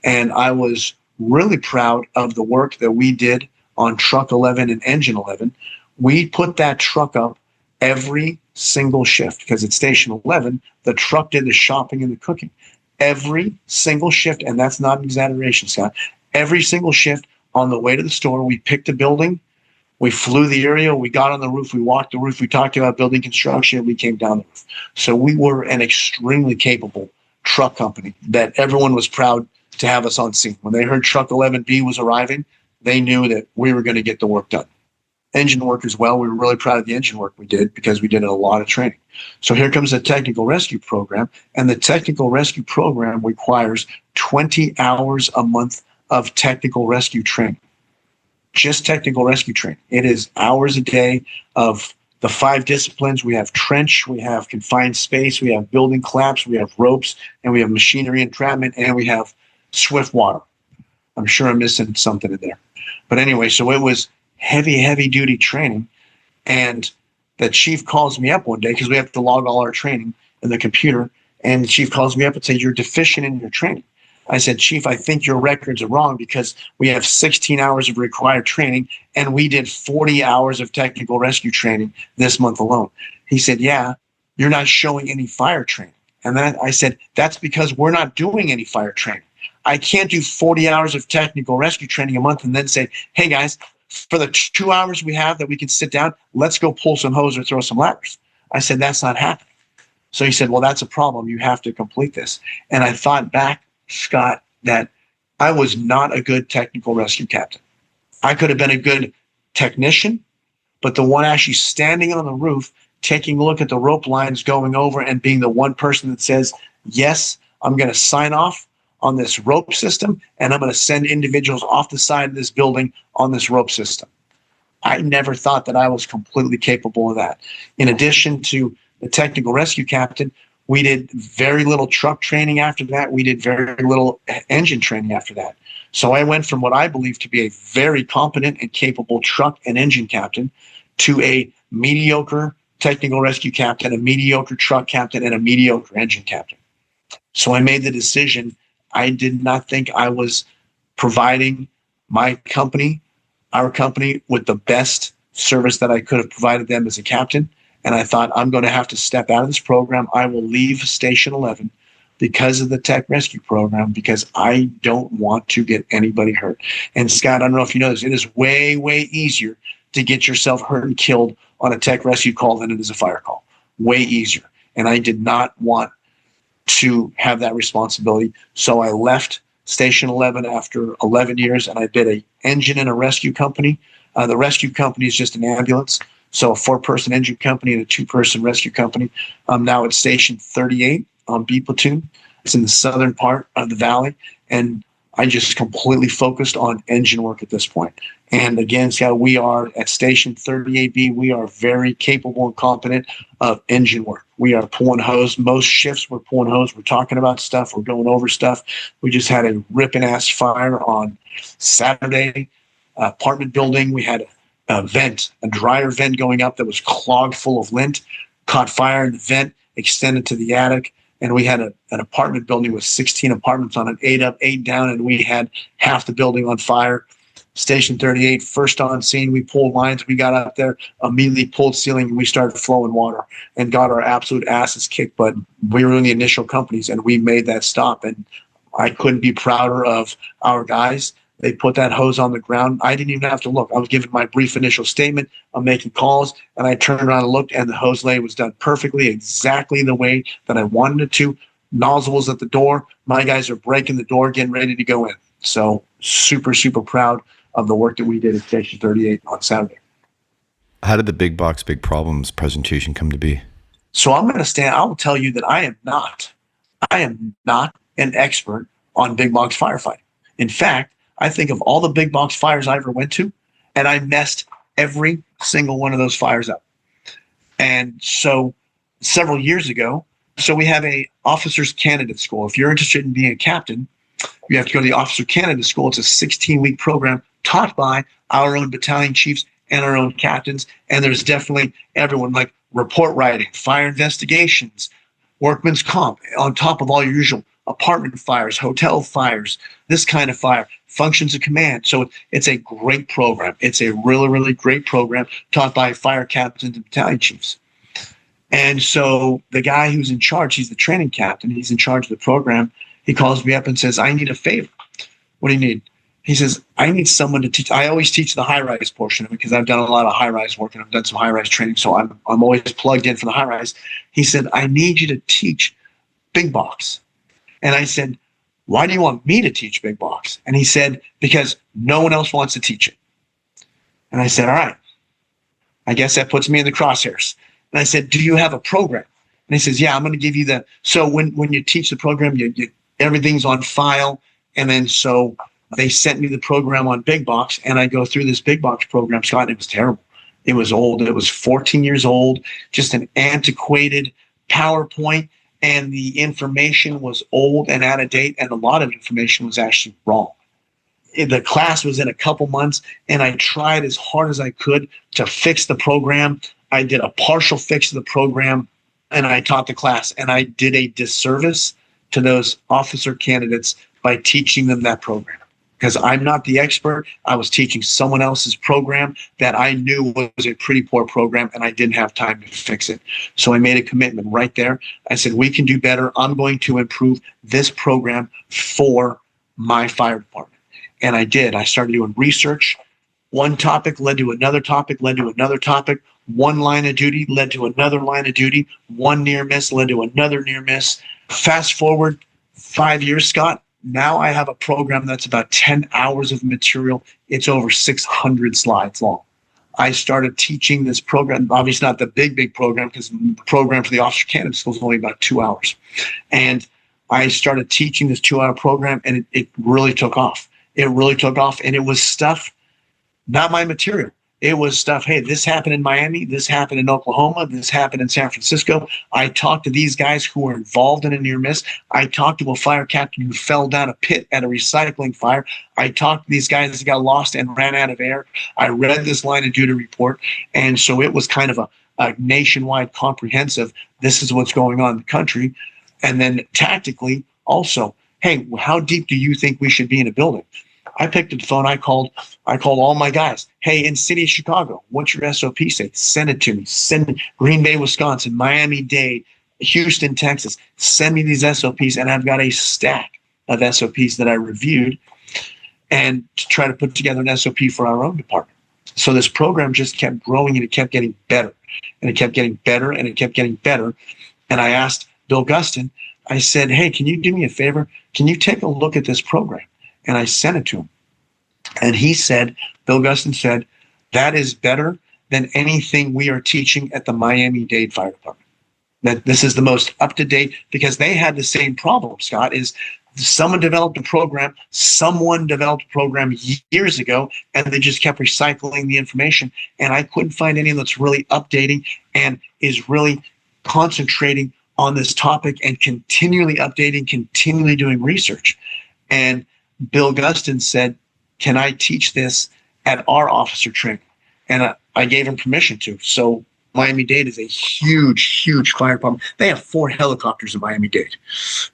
And I was really proud of the work that we did on Truck 11 and Engine 11. We put that truck up every single shift because at Station 11, the truck did the shopping and the cooking. Every single shift, and that's not an exaggeration, Scott, every single shift on the way to the store, we picked a building, we flew the area, we got on the roof, we walked the roof, we talked about building construction, we came down the roof. So we were an extremely capable truck company that everyone was proud to have us on scene. When they heard Truck 11B was arriving, they knew that we were going to get the work done. Engine work as well. We were really proud of the engine work we did because we did a lot of training. So here comes the technical rescue program, and the technical rescue program requires 20 hours a month of technical rescue training. Just technical rescue training. It is hours a day of the 5 disciplines. We have trench, we have confined space, we have building collapse, we have ropes, and we have machinery entrapment, and we have swift water. I'm sure I'm missing something in there. But anyway, so it was heavy duty training. And the chief calls me up one day because we have to log all our training in the computer. And the chief calls me up and says, "You're deficient in your training." I said, "Chief, I think your records are wrong because we have 16 hours of required training and we did 40 hours of technical rescue training this month alone." He said, "Yeah, you're not showing any fire training." And then I said, "That's because we're not doing any fire training. I can't do 40 hours of technical rescue training a month and then say, hey guys, for the 2 hours we have that we can sit down, let's go pull some hose or throw some ladders." I said, "That's not happening." So he said, "Well, that's a problem. You have to complete this." And I thought back, Scott, that I was not a good technical rescue captain. I could have been a good technician, but the one actually standing on the roof, taking a look at the rope lines going over and being the one person that says, yes, I'm going to sign off on this rope system and I'm going to send individuals off the side of this building on this rope system. I never thought that I was completely capable of that. In addition to the technical rescue captain, we did very little truck training after that. We did very little engine training after that. So I went from what I believe to be a very competent and capable truck and engine captain to a mediocre technical rescue captain, a mediocre truck captain, and a mediocre engine captain. So I made the decision. I did not think I was providing my company, our company, with the best service that I could have provided them as a captain. And I thought, I'm going to have to step out of this program. I will leave Station 11 because of the tech rescue program, because I don't want to get anybody hurt. And Scott, I don't know if you know this, it is way, way easier to get yourself hurt and killed on a tech rescue call than it is a fire call. Way easier. And I did not want to have that responsibility. So I left Station 11 after 11 years, and I did an engine and a rescue company. The rescue company is just an ambulance. So a 4-person engine company and a 2-person rescue company. I'm now at Station 38 on B Platoon. It's in the southern part of the valley. And I just completely focused on engine work at this point. And again, Scott, we are at Station 38B. We are very capable and competent of engine work. We are pulling hose. Most shifts we're pulling hose. We're talking about stuff. We're going over stuff. We just had a ripping ass fire on Saturday. Apartment building. We had a dryer vent going up that was clogged full of lint, caught fire in the vent, extended to the attic. And we had an apartment building with 16 apartments on it, 8 up, 8 down, and we had half the building on fire. Station 38, first on scene, we pulled lines, we got up there, immediately pulled ceiling, and we started flowing water and got our absolute asses kicked. But we were in the initial companies, and we made that stop. And I couldn't be prouder of our guys. They put that hose on the ground. I didn't even have to look. I was giving my brief initial statement. I'm making calls, and I turned around and looked, and the hose lay was done perfectly, exactly the way that I wanted it to. nozzle was at the door. My guys are breaking the door, getting ready to go in. So super, super proud of the work that we did at Station 38 on Saturday. How did the Big Box, Big Problems presentation come to be? So I will tell you that I am not an expert on big box firefighting. In fact, I think of all the big box fires I ever went to, and I messed every single one of those fires up. And so several years ago, so we have a officer's candidate school. If you're interested in being a captain, you have to go to the officer candidate school. It's a 16-week program taught by our own battalion chiefs and our own captains. And there's definitely everyone, like report writing, fire investigations, workman's comp, on top of all your usual apartment fires, hotel fires, this kind of fire, functions of command. So it's a great program. It's a really, really great program taught by fire captains and battalion chiefs. And so the guy who's in charge, he's the training captain, he's in charge of the program. He calls me up and says, I need a favor. What do you need? He says, I need someone to teach. I always teach the high-rise portion of it because I've done a lot of high-rise work and I've done some high-rise training. So I'm always plugged in for the high-rise. He said, I need you to teach big box. And I said, why do you want me to teach big box? And he said, because no one else wants to teach it. And I said, all right, I guess that puts me in the crosshairs. And I said, do you have a program? And he says, yeah, I'm going to give you the, so when you teach the program, you everything's on file. And then so they sent me the program on big box and I go through this big box program, Scott, and it was terrible. It was old. It was 14 years old, just an antiquated PowerPoint. And the information was old and out of date, and a lot of information was actually wrong. The class was in a couple months, and I tried as hard as I could to fix the program. I did a partial fix of the program, and I taught the class. And I did a disservice to those officer candidates by teaching them that program. Because I'm not the expert. I was teaching someone else's program that I knew was a pretty poor program, and I didn't have time to fix it. So I made a commitment right there. I said, we can do better. I'm going to improve this program for my fire department. And I did. I started doing research. One topic led to another topic, led to another topic. One line of duty led to another line of duty. One near miss led to another near miss. Fast forward 5 years, Scott. Now I have a program that's about 10 hours of material. It's over 600 slides long. I started teaching this program, obviously not the big program, because the program for the officer candidate school is only about 2 hours. And I started teaching this 2-hour program, and it really took off. It really took off, and it was stuff, not my material. It was stuff, hey, this happened in Miami, this happened in Oklahoma, this happened in San Francisco. I talked to these guys who were involved in a near miss. I talked to a fire captain who fell down a pit at a recycling fire. I talked to these guys that got lost and ran out of air. I read this line of duty report. And so it was kind of a nationwide comprehensive, this is what's going on in the country. And then tactically also, hey, how deep do you think we should be in a building? I picked up the phone. I called all my guys. Hey, in city of Chicago, what's your SOP say? Send it to me. Send it. Green Bay, Wisconsin, Miami-Dade, Houston, Texas. Send me these SOPs, and I've got a stack of SOPs that I reviewed and to try to put together an SOP for our own department. So this program just kept growing, and it kept getting better, and it kept getting better, and it kept getting better. And I asked Bill Gustin, I said, hey, can you do me a favor? Can you take a look at this program? And I sent it to him. And he said, Bill Gustin said, that is better than anything we are teaching at the Miami-Dade Fire Department. That this is the most up-to-date, because they had the same problem, Scott, is someone developed a program years ago, and they just kept recycling the information. And I couldn't find anyone that's really updating and is really concentrating on this topic and continually updating, continually doing research. And Bill Gustin said, can I teach this at our officer training? And I gave him permission to. So Miami-Dade is a huge fire department. They have 4 helicopters in Miami-Dade.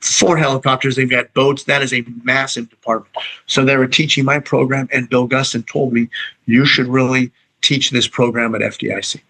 4 helicopters. They've got boats. That is a massive department. So they were teaching my program, and Bill Gustin told me, you should really teach this program at FDIC.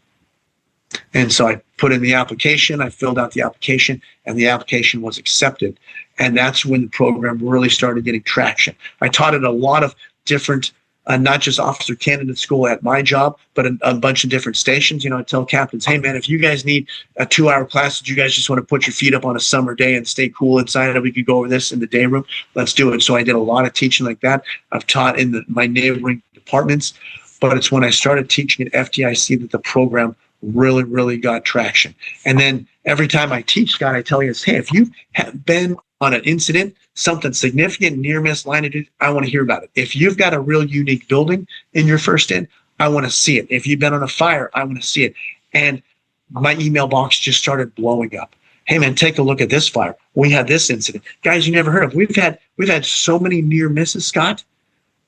And so I put in the application, I filled out the application, and the application was accepted. And that's when the program really started getting traction. I taught at a lot of different not just officer candidate school at my job, but a bunch of different stations. I tell captains, hey man, if you guys need a 2-hour class that you guys just want to put your feet up on a summer day and stay cool inside, and we could go over this in the day room, let's do it. So I did a lot of teaching like that. I've taught in my neighboring departments, but it's when I started teaching at FDIC that the program really, really got traction. And then every time I teach, Scott, I tell you, hey, if you have been on an incident, something significant, near miss, line of duty, I want to hear about it. If you've got a real unique building in your first in, I want to see it. If you've been on a fire, I want to see it. And my email box just started blowing up. Hey man, take a look at this fire. We had this incident. Guys you never heard of. We've had so many near misses, Scott,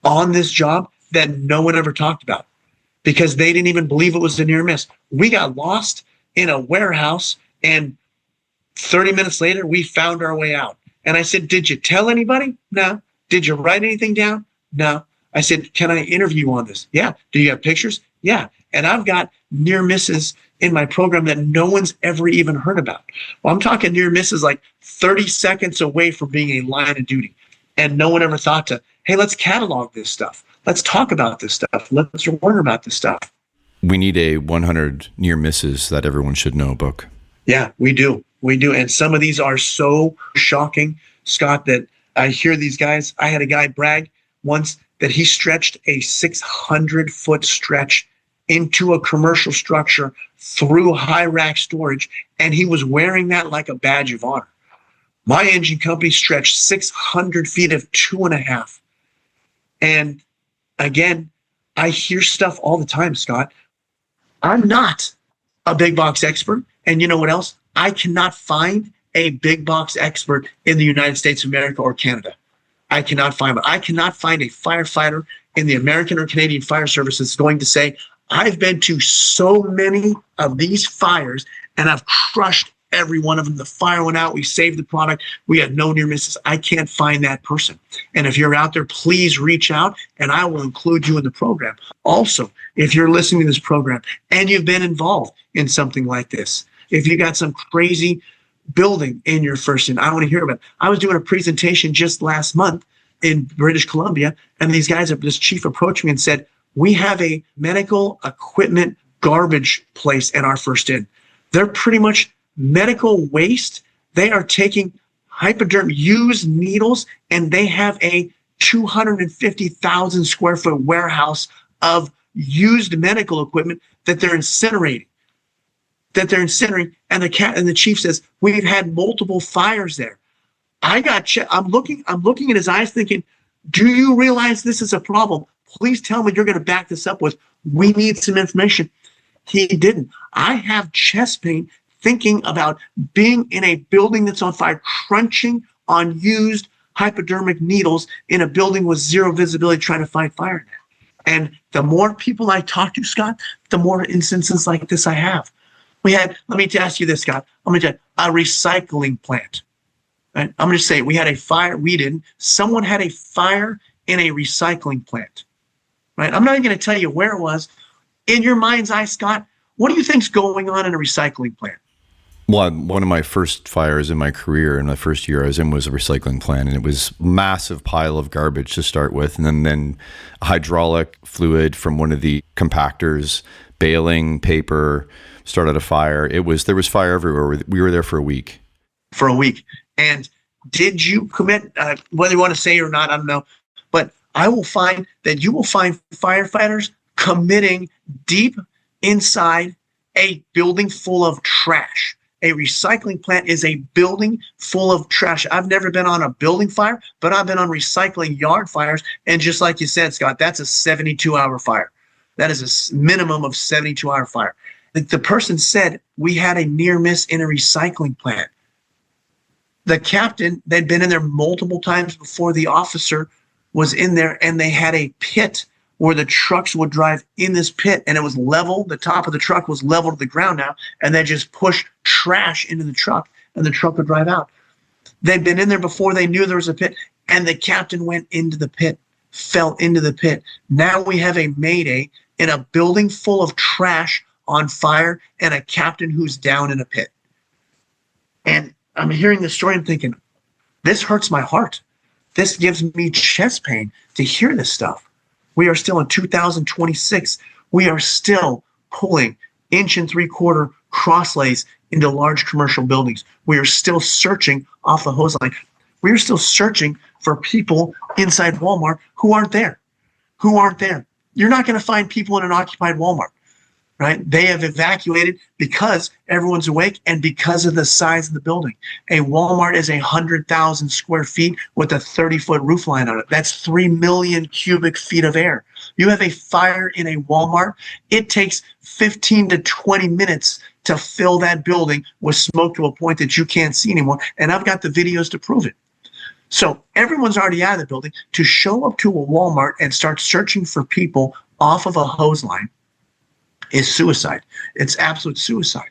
on this job that no one ever talked about because they didn't even believe it was a near miss. We got lost in a warehouse and 30 minutes later, we found our way out. And I said, did you tell anybody? No. Did you write anything down? No. I said, can I interview you on this? Yeah. Do you have pictures? Yeah. And I've got near misses in my program that no one's ever even heard about. Well, I'm talking near misses like 30 seconds away from being a line of duty. And no one ever thought to, hey, let's catalog this stuff. Let's talk about this stuff. Let's learn about this stuff. We need a 100 near misses that everyone should know book. Yeah, we do. We do. And some of these are so shocking, Scott, that I hear these guys. I had a guy brag once that he stretched a 600-foot stretch into a commercial structure through high rack storage, and he was wearing that like a badge of honor. My engine company stretched 600 feet of 2.5. And again, I hear stuff all the time, Scott. I'm not a big box expert. And you know what else? I cannot find a big box expert in the United States of America or Canada. I cannot find one. I cannot find a firefighter in the American or Canadian fire service that's going to say, I've been to so many of these fires and I've crushed every one of them. The fire went out. We saved the product. We had no near misses. I can't find that person. And if you're out there, please reach out and I will include you in the program. Also, if you're listening to this program and you've been involved in something like this, if you got some crazy building in your first in, I want to hear about it. I was doing a presentation just last month in British Columbia, and this chief approached me and said, we have a medical equipment garbage place in our first in. They're pretty much medical waste. They are taking hypodermic used needles, and they have a 250,000 square foot warehouse of used medical equipment that they're incinerating. And the chief says, we've had multiple fires there. I'm looking at his eyes thinking, do you realize this is a problem? Please tell me you're going to back this up with, we need some information. He didn't. I have chest pain thinking about being in a building that's on fire, crunching on used hypodermic needles in a building with zero visibility, trying to find fire in it. And the more people I talk to, Scott, the more instances like this I have. Let me ask you this, Scott. I'm going to tell you, a recycling plant. Right? I'm going to say we had a fire. We didn't. Someone had a fire in a recycling plant. Right? I'm not even going to tell you where it was. In your mind's eye, Scott, what do you think's going on in a recycling plant? Well, one of my first fires in my career, in the first year I was in, was a recycling plant, and it was a massive pile of garbage to start with, and then hydraulic fluid from one of the compactors, baling, paper, started a fire. There was fire everywhere. We were there for a week. For a week. And did you commit, whether you want to say it or not, I don't know, but I will find that you will find firefighters committing deep inside a building full of trash. A recycling plant is a building full of trash. I've never been on a building fire, but I've been on recycling yard fires. And just like you said, Scott, that's a 72-hour fire. That is a minimum of 72-hour fire. The person said we had a near miss in a recycling plant. The captain, they'd been in there multiple times before the officer was in there, and they had a pit where the trucks would drive in this pit, and it was level. The top of the truck was level to the ground now, and they just push trash into the truck, and the truck would drive out. They'd been in there before they knew there was a pit, and the captain went into the pit, fell into the pit. Now we have a mayday in a building full of trash on fire and a captain who's down in a pit. And I'm hearing this story, I'm thinking, this hurts my heart. This gives me chest pain to hear this stuff. We are still in 2026. We are still pulling 1.75-inch cross lays into large commercial buildings. We are still searching off the hose line. We are still searching for people inside Walmart who aren't there. You're not going to find people in an occupied Walmart, right? They have evacuated because everyone's awake and because of the size of the building. A Walmart is 100,000 square feet with a 30-foot roof line on it. That's 3 million cubic feet of air. You have a fire in a Walmart, it takes 15 to 20 minutes to fill that building with smoke to a point that you can't see anymore. And I've got the videos to prove it. So everyone's already out of the building. To show up to a Walmart and start searching for people off of a hose line is suicide. It's absolute suicide.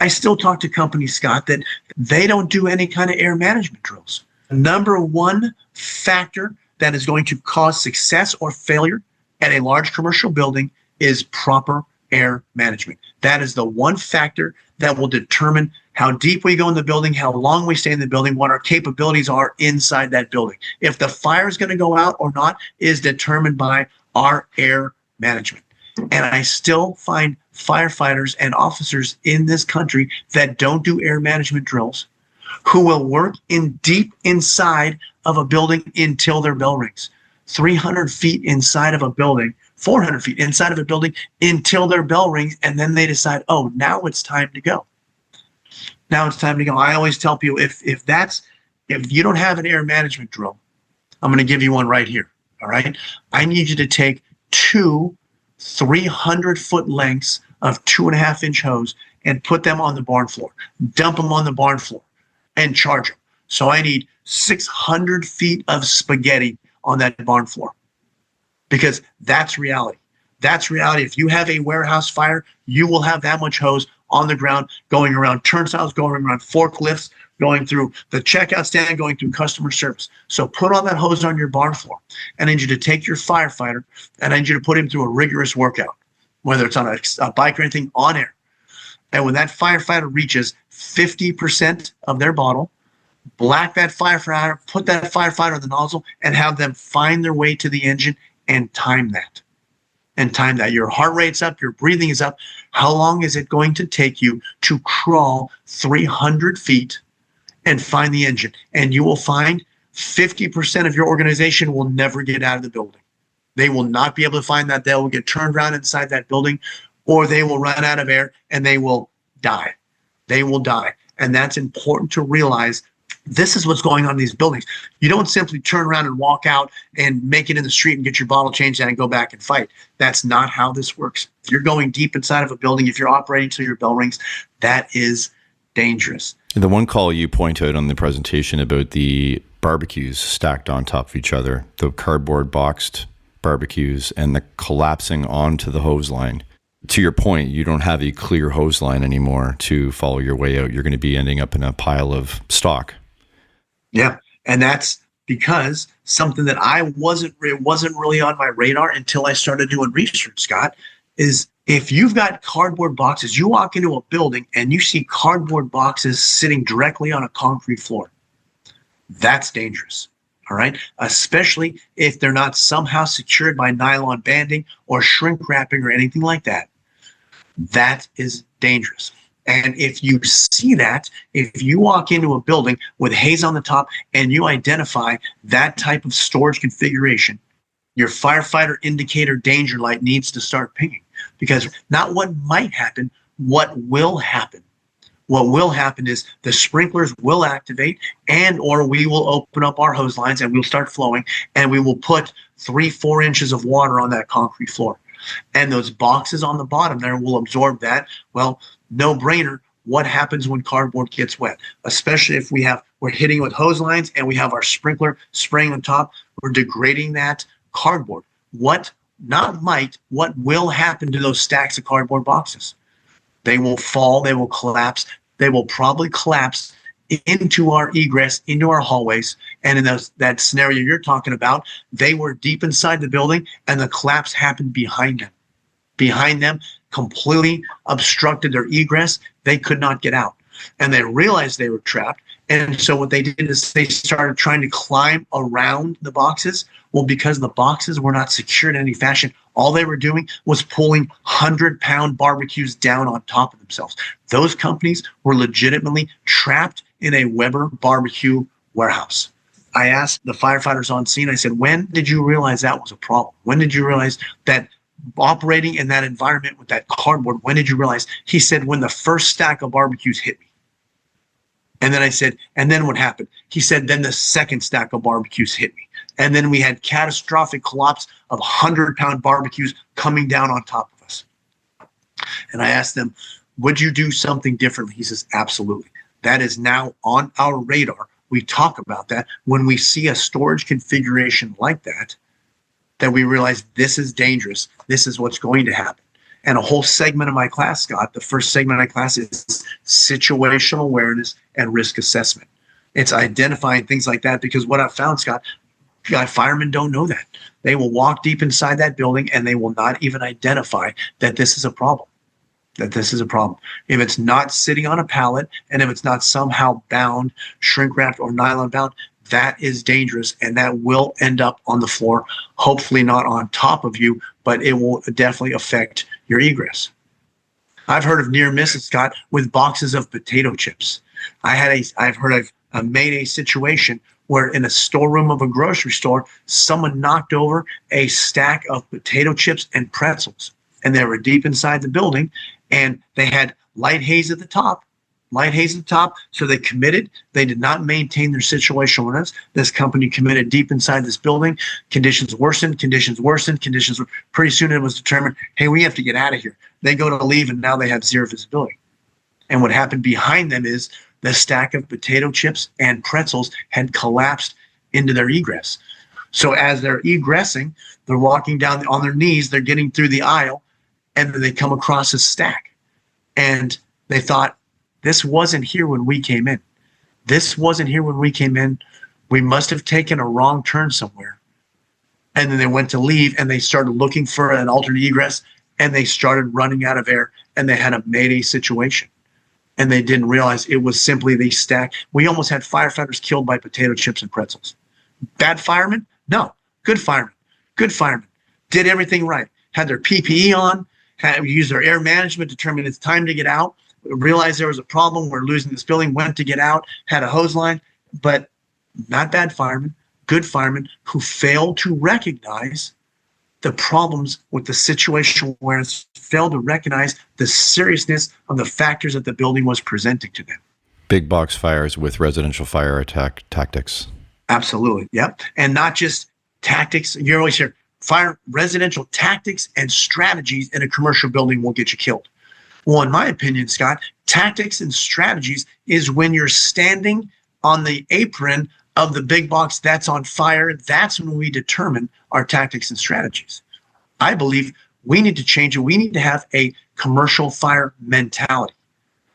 I still talk to companies, Scott, that they don't do any kind of air management drills. Number one factor that is going to cause success or failure at a large commercial building is proper air management. That is the one factor that will determine how deep we go in the building, how long we stay in the building, what our capabilities are inside that building. If the fire is going to go out or not is determined by our air management. And I still find firefighters and officers in this country that don't do air management drills, who will work in deep inside of a building until their bell rings. 300 feet inside of a building, 400 feet inside of a building until their bell rings, and then they decide, oh, now it's time to go. Now it's time to go. I always tell people, if you don't have an air management drill, I'm going to give you one right here. All right. I need you to take 2 300-foot lengths of 2.5-inch hose and put them on the barn floor. Dump them on the barn floor and charge them. So I need 600 feet of spaghetti on that barn floor, because that's reality. That's reality. If you have a warehouse fire, you will have that much hose on the ground, going around turnstiles, going around forklifts, going through the checkout stand, going through customer service. So put all that hose on your barn floor. And I need you to take your firefighter and I need you to put him through a rigorous workout, whether it's on a bike or anything, on air. And when that firefighter reaches 50% of their bottle, black that firefighter, put that firefighter on the nozzle, and have them find their way to the engine and time that. Your heart rate's up, your breathing is up. How long is it going to take you to crawl 300 feet and find the engine? And you will find 50% of your organization will never get out of the building. They will not be able to find that. They will get turned around inside that building, or they will run out of air and they will die. They will die. And that's important to realize. This is what's going on in these buildings. You don't simply turn around and walk out and make it in the street and get your bottle changed and go back and fight. That's not how this works. If you're going deep inside of a building, if you're operating till your bell rings, that is dangerous. The one call you point out on the presentation about the barbecues stacked on top of each other, the cardboard boxed barbecues and the collapsing onto the hose line. To your point, you don't have a clear hose line anymore to follow your way out. You're going to be ending up in a pile of stock. Yeah, and that's because something that wasn't really on my radar until I started doing research, Scott, is if you've got cardboard boxes, you walk into a building and you see cardboard boxes sitting directly on a concrete floor. That's dangerous, all right? Especially if they're not somehow secured by nylon banding or shrink wrapping or anything like that. That is dangerous. And if you see that, if you walk into a building with haze on the top and you identify that type of storage configuration, your firefighter indicator danger light needs to start pinging, because not what might happen, what will happen. What will happen is the sprinklers will activate, and or we will open up our hose lines and we'll start flowing, and we will put 3-4 inches of water on that concrete floor. And those boxes on the bottom there will absorb that. Well, no brainer. What happens when cardboard gets wet? Especially if we're hitting it with hose lines and we have our sprinkler spraying on top, we're degrading that cardboard. What will happen to those stacks of cardboard boxes? They will fall, they will collapse, they will probably collapse into our egress, into our hallways. And in that scenario you're talking about, they were deep inside the building and the collapse happened behind them. Behind them, completely obstructed their egress. They could not get out. And they realized they were trapped. And so what they did is they started trying to climb around the boxes. Well, because the boxes were not secured in any fashion, all they were doing was pulling 100-pound barbecues down on top of themselves. Those companies were legitimately trapped in a Weber barbecue warehouse. I asked the firefighters on scene, I said, when did you realize that was a problem? When did you realize that operating in that environment with that cardboard, when did you realize? He said, when the first stack of barbecues hit me. And then I said, and then what happened? He said, then the second stack of barbecues hit me. And then we had catastrophic collapse of 100-pound barbecues coming down on top of us. And I asked them, would you do something differently? He says, absolutely. That is now on our radar. We talk about that when we see a storage configuration like that we realize this is dangerous. This is what's going to happen. And a whole segment of my class, Scott, the first segment of my class is situational awareness and risk assessment. It's identifying things like that, because what I've found, Scott, firemen don't know that. They will walk deep inside that building and they will not even identify that this is a problem. If it's not sitting on a pallet and if it's not somehow bound, shrink wrapped, or nylon bound, that is dangerous, and that will end up on the floor, hopefully not on top of you, but it will definitely affect your egress. I've heard of near misses, Scott, with boxes of potato chips. I've heard of a Mayday situation where in a storeroom of a grocery store, someone knocked over a stack of potato chips and pretzels, and they were deep inside the building, and they had light haze at the top. So they committed. They did not maintain their situational awareness. This company committed deep inside this building. Conditions worsened. Pretty soon it was determined, hey, we have to get out of here. They go to leave, and now they have zero visibility. And what happened behind them is the stack of potato chips and pretzels had collapsed into their egress. So as they're egressing, they're walking down on their knees, they're getting through the aisle, and then they come across a stack. And they thought, this wasn't here when we came in. We must have taken a wrong turn somewhere. And then they went to leave, and they started looking for an alternate egress, and they started running out of air, and they had a Mayday situation. And they didn't realize it was simply the stack. We almost had firefighters killed by potato chips and pretzels. Bad firemen? No. Good firemen. Did everything right. Had their PPE on, had used their air management, determined it's time to get out, realized there was a problem, we're losing this building, went to get out, had a hose line, but not bad firemen, good firemen who failed to recognize the problems with the situational awareness, failed to recognize the seriousness of the factors that the building was presenting to them. Big box fires with residential fire attack tactics. Absolutely, yep. And not just tactics. You always hear residential tactics and strategies in a commercial building will get you killed. Well, in my opinion, Scott, tactics and strategies is when you're standing on the apron of the big box that's on fire. That's when we determine our tactics and strategies. I believe we need to change it. We need to have a commercial fire mentality.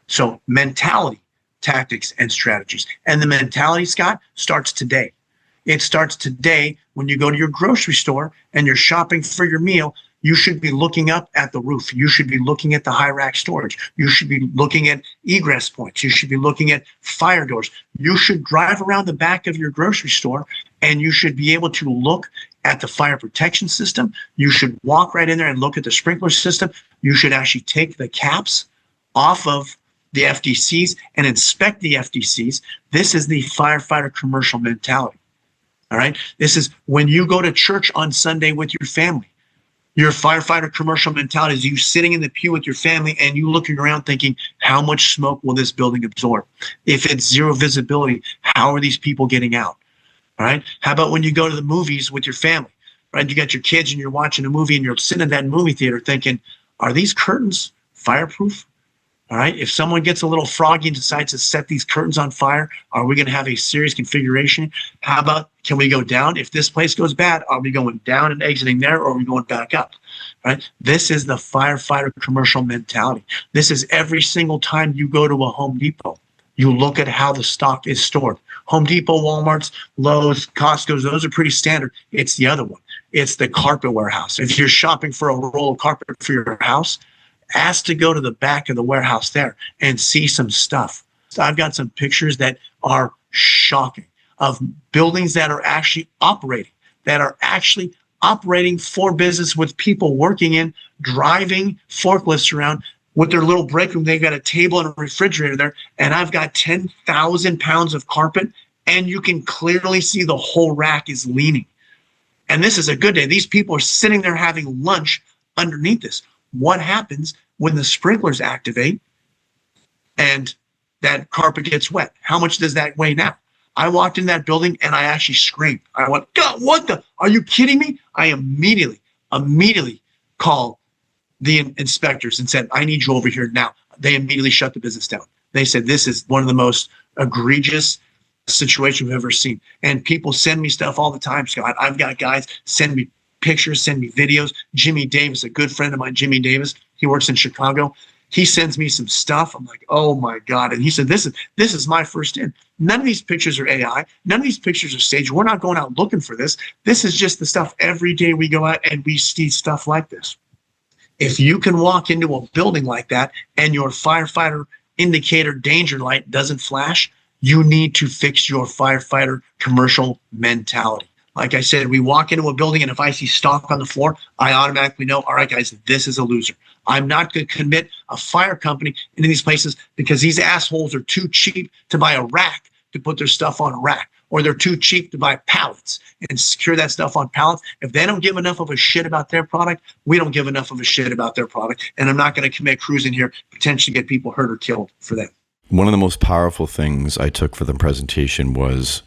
So mentality, tactics, and strategies. And the mentality, Scott, starts today. It starts today when you go to your grocery store and you're shopping for your meal. You should be looking up at the roof. You should be looking at the high rack storage. You should be looking at egress points. You should be looking at fire doors. You should drive around the back of your grocery store and you should be able to look at the fire protection system. You should walk right in there and look at the sprinkler system. You should actually take the caps off of the FDCs and inspect the FDCs. This is the firefighter commercial mentality. All right. This is when you go to church on Sunday with your family. Your firefighter commercial mentality is you sitting in the pew with your family and you looking around thinking, how much smoke will this building absorb? If it's zero visibility, how are these people getting out? All right. How about when you go to the movies with your family, right? You got your kids and you're watching a movie and you're sitting in that movie theater thinking, are these curtains fireproof? All right. If someone gets a little froggy and decides to set these curtains on fire, are we going to have a serious configuration? How about, can we go down? If this place goes bad, are we going down and exiting there, or are we going back up? Right. This is the firefighter commercial mentality. This is every single time you go to a Home Depot, you look at how the stock is stored. Home Depot, Walmart's, Lowe's, Costco's, those are pretty standard. It's the other one. It's the carpet warehouse. If you're shopping for a roll of carpet for your house, ask to go to the back of the warehouse there and see some stuff. So I've got some pictures that are shocking of buildings that are actually operating for business with people working in, driving forklifts around with their little break room. They've got a table and a refrigerator there, and I've got 10,000 pounds of carpet, and you can clearly see the whole rack is leaning. And this is a good day. These people are sitting there having lunch underneath this. What happens when the sprinklers activate and that carpet gets wet? How much does that weigh now? I walked in that building and I actually screamed. I went, God, what the? Are you kidding me? I immediately called the inspectors and said, I need you over here now. They immediately shut the business down. They said, this is one of the most egregious situations we've ever seen. And people send me stuff all the time, Scott. I've got guys send me pictures, send me videos. Jimmy Davis, a good friend of mine, Jimmy Davis, he works in Chicago. He sends me some stuff. I'm like, oh my God. And he said, this is my first in. None of these pictures are AI. None of these pictures are staged. We're not going out looking for this. This is just the stuff every day we go out and we see stuff like this. If you can walk into a building like that and your firefighter indicator danger light doesn't flash, you need to fix your firefighter commercial mentality. Like I said, we walk into a building and if I see stock on the floor, I automatically know, all right, guys, this is a loser. I'm not going to commit a fire company into these places because these assholes are too cheap to buy a rack to put their stuff on a rack, or they're too cheap to buy pallets and secure that stuff on pallets. If they don't give enough of a shit about their product, we don't give enough of a shit about their product. And I'm not going to commit crews in here, potentially get people hurt or killed for them. One of the most powerful things I took for the presentation was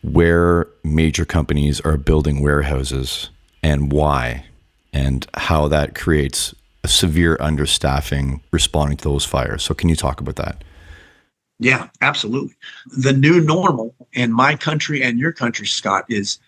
where major companies are building warehouses and why, and how that creates a severe understaffing responding to those fires. So can you talk about that? Yeah, absolutely. The new normal in my country and your country, Scott, is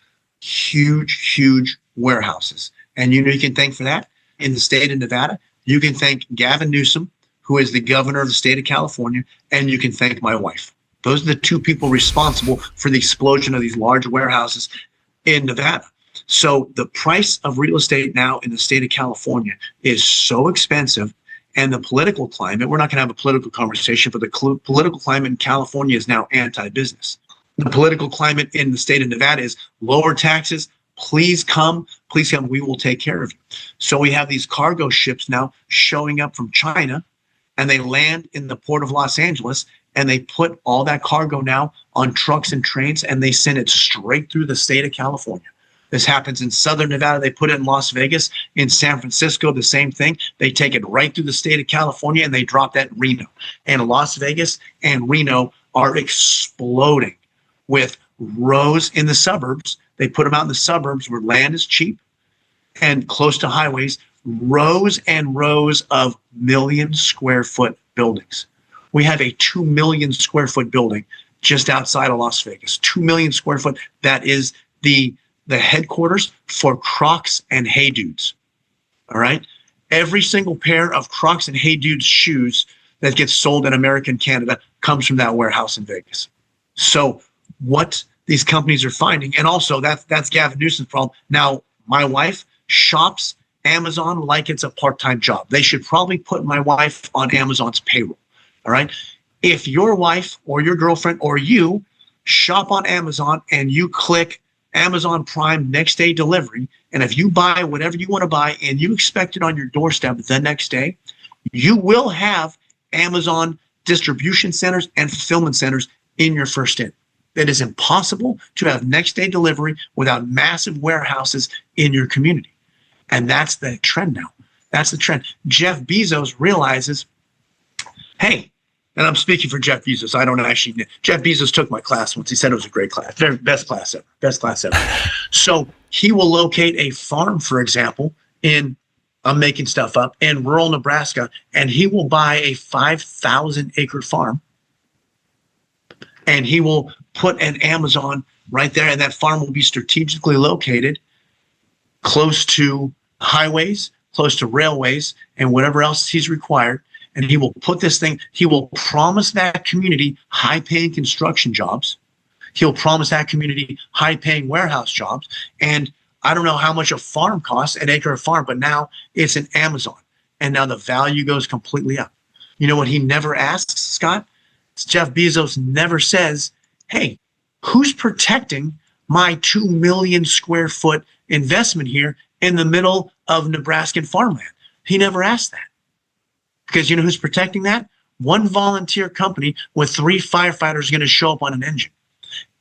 huge warehouses. And you can thank for that in the state of Nevada. You can thank Gavin Newsom, who is the governor of the state of California, and you can thank my wife. Those are the two people responsible for the explosion of these large warehouses in Nevada. So the price of real estate now in the state of California is so expensive, and the political climate, we're not going to have a political conversation, but the political climate in California is now anti-business. The political climate in the state of Nevada is lower taxes. Please come, we will take care of you. So we have these cargo ships now showing up from China, and they land in the port of Los Angeles, and they put all that cargo now on trucks and trains, and they send it straight through the state of California. This happens in Southern Nevada. They put it in Las Vegas. In San Francisco, the same thing. They take it right through the state of California, and they drop that in Reno. And Las Vegas and Reno are exploding with rows in the suburbs. They put them out in the suburbs where land is cheap and close to highways, rows and rows of million square foot buildings. We have a 2 million square foot building just outside of Las Vegas, 2 million square foot. That is the headquarters for Crocs and Hey Dudes. All right. Every single pair of Crocs and Hey Dudes shoes that gets sold in America and Canada comes from that warehouse in Vegas. So what these companies are finding, and also that's Gavin Newsom's problem. Now, my wife shops Amazon like it's a part-time job. They should probably put my wife on Amazon's payroll. All right. If your wife or your girlfriend or you shop on Amazon and you click Amazon Prime next day delivery, and if you buy whatever you want to buy and you expect it on your doorstep the next day, you will have Amazon distribution centers and fulfillment centers in your first in. It is impossible to have next day delivery without massive warehouses in your community. And that's the trend now. That's the trend. Jeff Bezos realizes, hey, and I'm speaking for Jeff Bezos. I don't actually know. Jeff Bezos took my class once. He said it was a great class. Very best class ever. Best class ever. So he will locate a farm, for example, I'm making stuff up, in rural Nebraska, and he will buy a 5,000 acre farm, and he will put an Amazon right there, and that farm will be strategically located close to highways, close to railways, and whatever else he's required. And he will put this thing, he will promise that community high-paying construction jobs. He'll promise that community high-paying warehouse jobs. And I don't know how much a farm costs, an acre of farm, but now it's an Amazon. And now the value goes completely up. You know what he never asks, Scott? Jeff Bezos never says, hey, who's protecting my 2 million square foot investment here in the middle of Nebraskan farmland? He never asked that. Because you know who's protecting that? One volunteer company with 3 firefighters going to show up on an engine.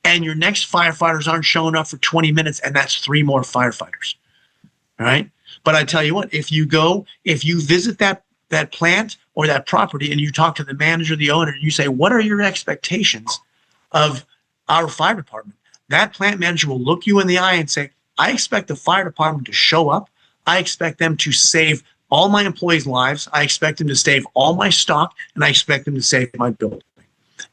And your next firefighters aren't showing up for 20 minutes, and that's 3 more firefighters. All right? But I tell you what, if you visit that plant or that property and you talk to the manager, the owner, and you say, what are your expectations of our fire department? That plant manager will look you in the eye and say, I expect the fire department to show up. I expect them to save all my employees' lives. I expect them to save all my stock, and I expect them to save my building.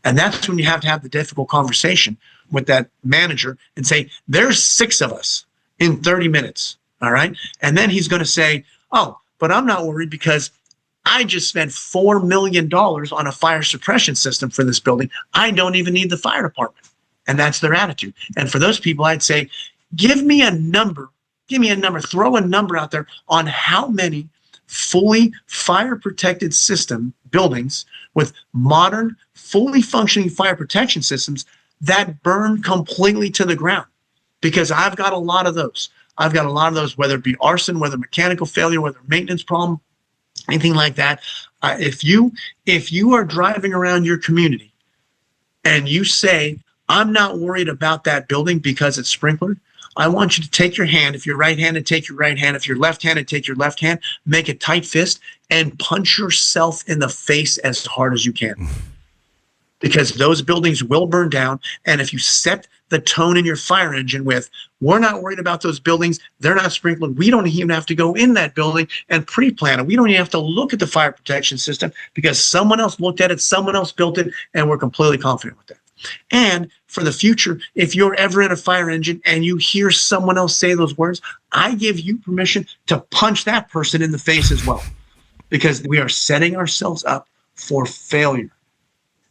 And that's when you have to have the difficult conversation with that manager and say, there's 6 of us in 30 minutes. All right. And then he's going to say, oh, but I'm not worried because I just spent $4 million on a fire suppression system for this building. I don't even need the fire department. And that's their attitude. And for those people, I'd say, give me a number, throw a number out there on how many fully fire protected system buildings with modern, fully functioning fire protection systems that burn completely to the ground. Because I've got a lot of those. Whether it be arson, whether mechanical failure, whether maintenance problem, anything like that. If you are driving around your community and you say, I'm not worried about that building because it's sprinklered, I want you to take your hand. If you're right-handed, take your right hand. If you're left-handed, take your left hand, make a tight fist, and punch yourself in the face as hard as you can. Because those buildings will burn down. And if you set the tone in your fire engine with, we're not worried about those buildings, they're not sprinkled, we don't even have to go in that building and pre-plan it. We don't even have to look at the fire protection system because someone else looked at it, someone else built it, and we're completely confident with that. And for the future, if you're ever in a fire engine and you hear someone else say those words, I give you permission to punch that person in the face as well, because we are setting ourselves up for failure.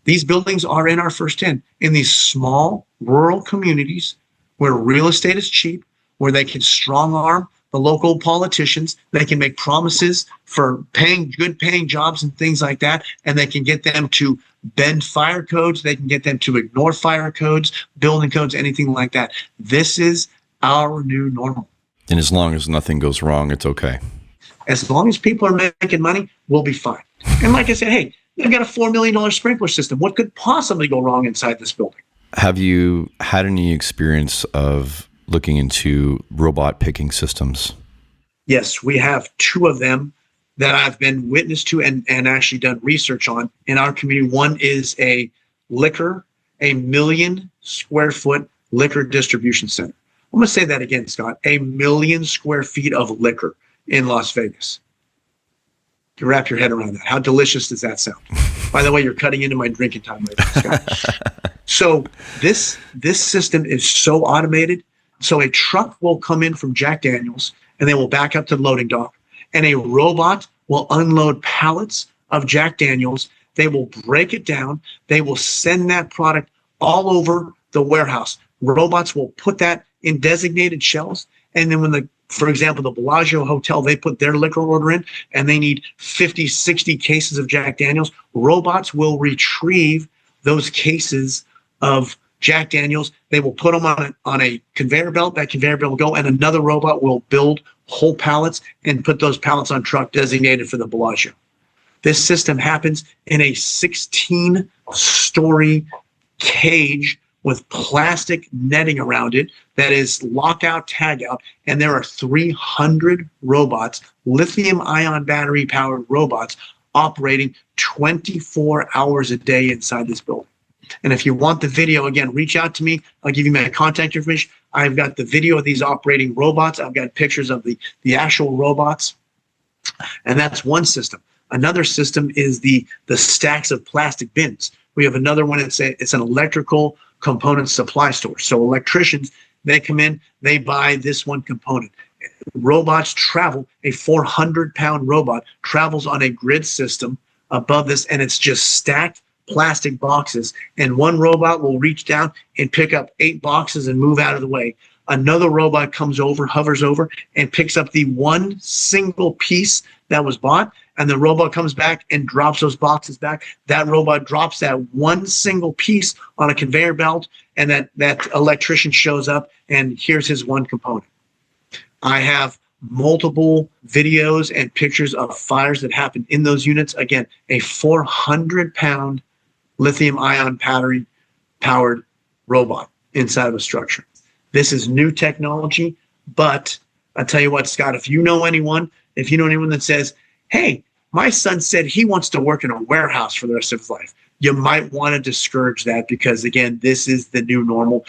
These buildings are in our first 10 in these small rural communities where real estate is cheap, where they can strong arm the local politicians. They can make promises for good paying jobs and things like that. And they can get them to bend fire codes. They can get them to ignore fire codes, building codes, anything like that. This is our new normal. And as long as nothing goes wrong, it's okay. As long as people are making money, we'll be fine. And like I said, hey, they've got a $4 million sprinkler system. What could possibly go wrong inside this building? Have you had any experience of looking into robot picking systems? Yes, we have 2 of them that I've been witness to and actually done research on in our community. One is a 1 million square foot liquor distribution center. I'm going to say that again, Scott. 1 million square feet of liquor in Las Vegas. To wrap your head around that. How delicious does that sound? By the way, you're cutting into my drinking time later, Scott. So this system is so automated. So a truck will come in from Jack Daniels and they will back up to the loading dock, and a robot will unload pallets of Jack Daniels. They will break it down. They will send that product all over the warehouse. Robots will put that in designated shelves. And then for example, the Bellagio Hotel, they put their liquor order in and they need 50, 60 cases of Jack Daniels. Robots will retrieve those cases of Jack Daniels. They will put them on a conveyor belt. That conveyor belt will go, and another robot will build whole pallets and put those pallets on truck designated for the Bellagio. This system happens in a 16-story cage with plastic netting around it that is lockout, tagout, and there are 300 robots, lithium-ion battery-powered robots, operating 24 hours a day inside this building. And if you want the video, again, reach out to me. I'll give you my contact information. I've got the video of these operating robots. I've got pictures of the actual robots. And that's one system. Another system is the stacks of plastic bins. We have another one. It's an electrical component supply store. So electricians, they come in, they buy this one component. Robots travel. A 400-pound robot travels on a grid system above this, and it's just stacked plastic boxes. And one robot will reach down and pick up 8 boxes and move out of the way. Another robot comes over, hovers over, and picks up the one single piece that was bought, and the robot comes back and drops those boxes back. That robot drops that one single piece on a conveyor belt, and that electrician shows up, and here's his one component. I have multiple videos and pictures of fires that happened in those units. Again, a 400-pound lithium-ion battery-powered robot inside of a structure. This is new technology, but I tell you what, Scott, if you know anyone that says, hey, my son said he wants to work in a warehouse for the rest of his life, you might want to discourage that, because, again, this is the new normal.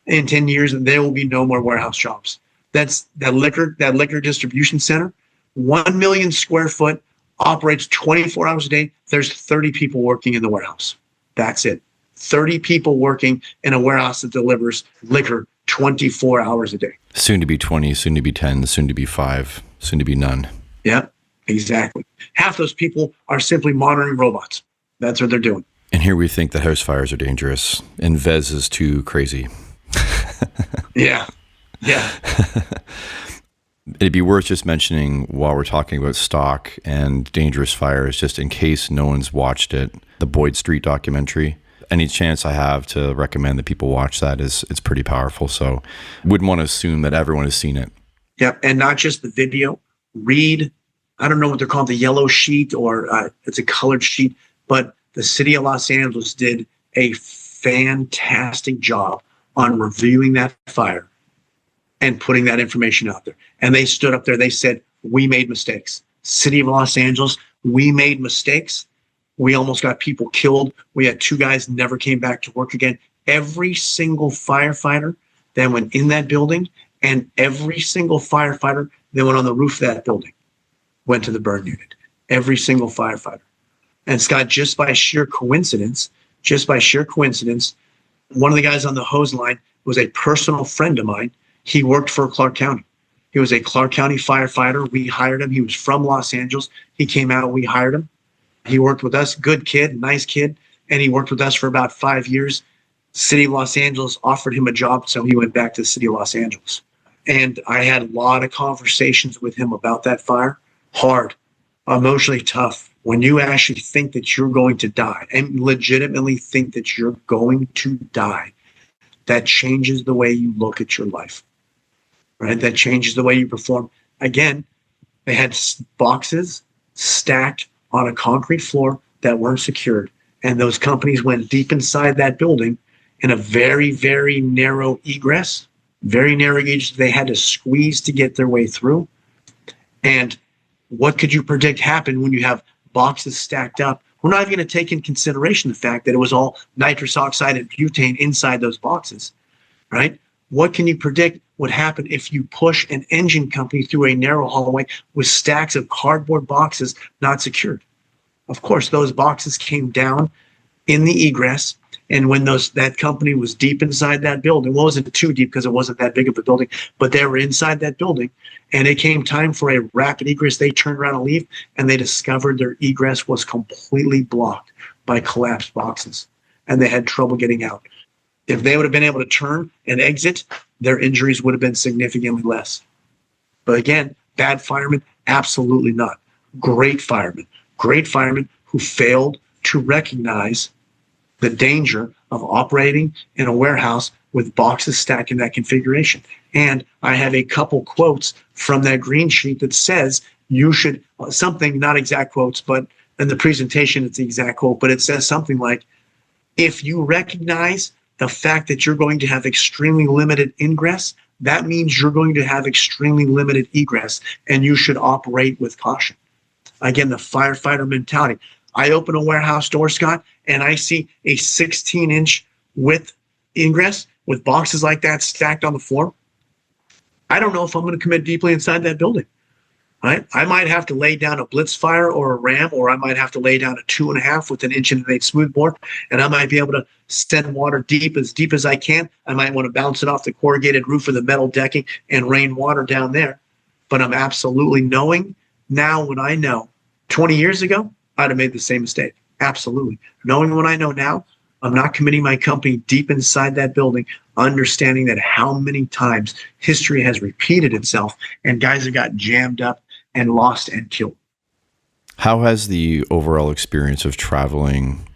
In 10 years, there will be no more warehouse jobs. That's that liquor distribution center, 1 million square foot, operates 24 hours a day. There's 30 people working in the warehouse. That's it. 30 people working in a warehouse that delivers liquor 24 hours a day. Soon to be 20, soon to be 10, soon to be 5, soon to be none. Yeah, exactly. Half those people are simply monitoring robots. That's what they're doing. And here we think that house fires are dangerous and Vez is too crazy. Yeah. It'd be worth just mentioning, while we're talking about stock and dangerous fires, just in case no one's watched it, the Boyd Street documentary. Any chance I have to recommend that people watch that it's pretty powerful. So wouldn't want to assume that everyone has seen it. Yep. And not just the video. Read, I don't know what they're called, the yellow sheet, or it's a colored sheet, but the city of Los Angeles did a fantastic job on reviewing that fire and putting that information out there. And they stood up there, they said, we made mistakes. City of Los Angeles, we made mistakes. We almost got people killed. We had 2 guys never came back to work again. Every single firefighter that went in that building, and every single firefighter that went on the roof of that building went to the burn unit. Every single firefighter. And Scott, just by sheer coincidence, one of the guys on the hose line was a personal friend of mine. He worked for Clark County. He was a Clark County firefighter. We hired him. He was from Los Angeles. He came out, we hired him. He worked with us, good kid, nice kid. And he worked with us for about 5 years. City of Los Angeles offered him a job, so he went back to the city of Los Angeles. And I had a lot of conversations with him about that fire. Hard, emotionally tough. When you actually think that you're going to die, and legitimately think that you're going to die, that changes the way you look at your life, right? That changes the way you perform. Again, they had boxes stacked on a concrete floor that weren't secured. And those companies went deep inside that building in a very, very narrow egress, they had to squeeze to get their way through. And what could you predict happened when you have boxes stacked up? We're not even going to take in consideration the fact that it was all nitrous oxide and butane inside those boxes, right? What can you predict would happen if you push an engine company through a narrow hallway with stacks of cardboard boxes not secured? Of course, those boxes came down in the egress. And when that company was deep inside that building, well, it wasn't too deep because it wasn't that big of a building, but they were inside that building, and it came time for a rapid egress. They turned around and leave, and they discovered their egress was completely blocked by collapsed boxes, and they had trouble getting out. If they would have been able to turn and exit, their injuries would have been significantly less. But again, bad firemen? Absolutely not. Great firemen who failed to recognize the danger of operating in a warehouse with boxes stacked in that configuration. And I have a couple quotes from that green sheet that says you should, something, not exact quotes, but in the presentation it's the exact quote, but it says something like, if you recognize the fact that you're going to have extremely limited ingress, that means you're going to have extremely limited egress, and you should operate with caution. Again, the firefighter mentality. I open a warehouse door, Scott, and I see a 16-inch width ingress with boxes like that stacked on the floor. I don't know if I'm going to commit deeply inside that building, right? I might have to lay down a blitz fire or a ram, or I might have to lay down a 2.5 with an 1.8-inch smoothbore, and I might be able to send water deep as I can. I might want to bounce it off the corrugated roof or the metal decking and rain water down there. But I'm absolutely knowing now what I know. 20 years ago, I'd have made the same mistake. Absolutely. Knowing what I know now, I'm not committing my company deep inside that building, understanding that how many times history has repeated itself and guys have got jammed up and lost and killed. How has the overall experience of traveling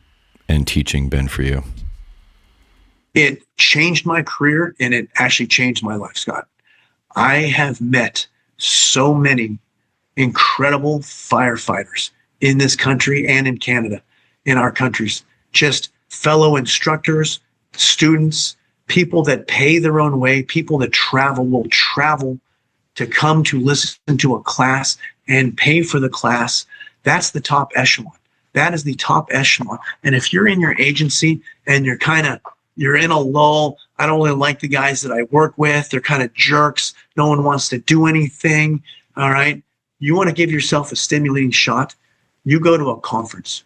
and teaching been for you? It changed my career, and it actually changed my life, Scott. I have met so many incredible firefighters in this country and in Canada, in our countries, just fellow instructors, students, people that pay their own way, people that will travel to come to listen to a class and pay for the class. That's the top echelon. That is the top echelon. And if you're in your agency and you're in a lull, I don't really like the guys that I work with. They're kind of jerks. No one wants to do anything. All right. You want to give yourself a stimulating shot. You go to a conference.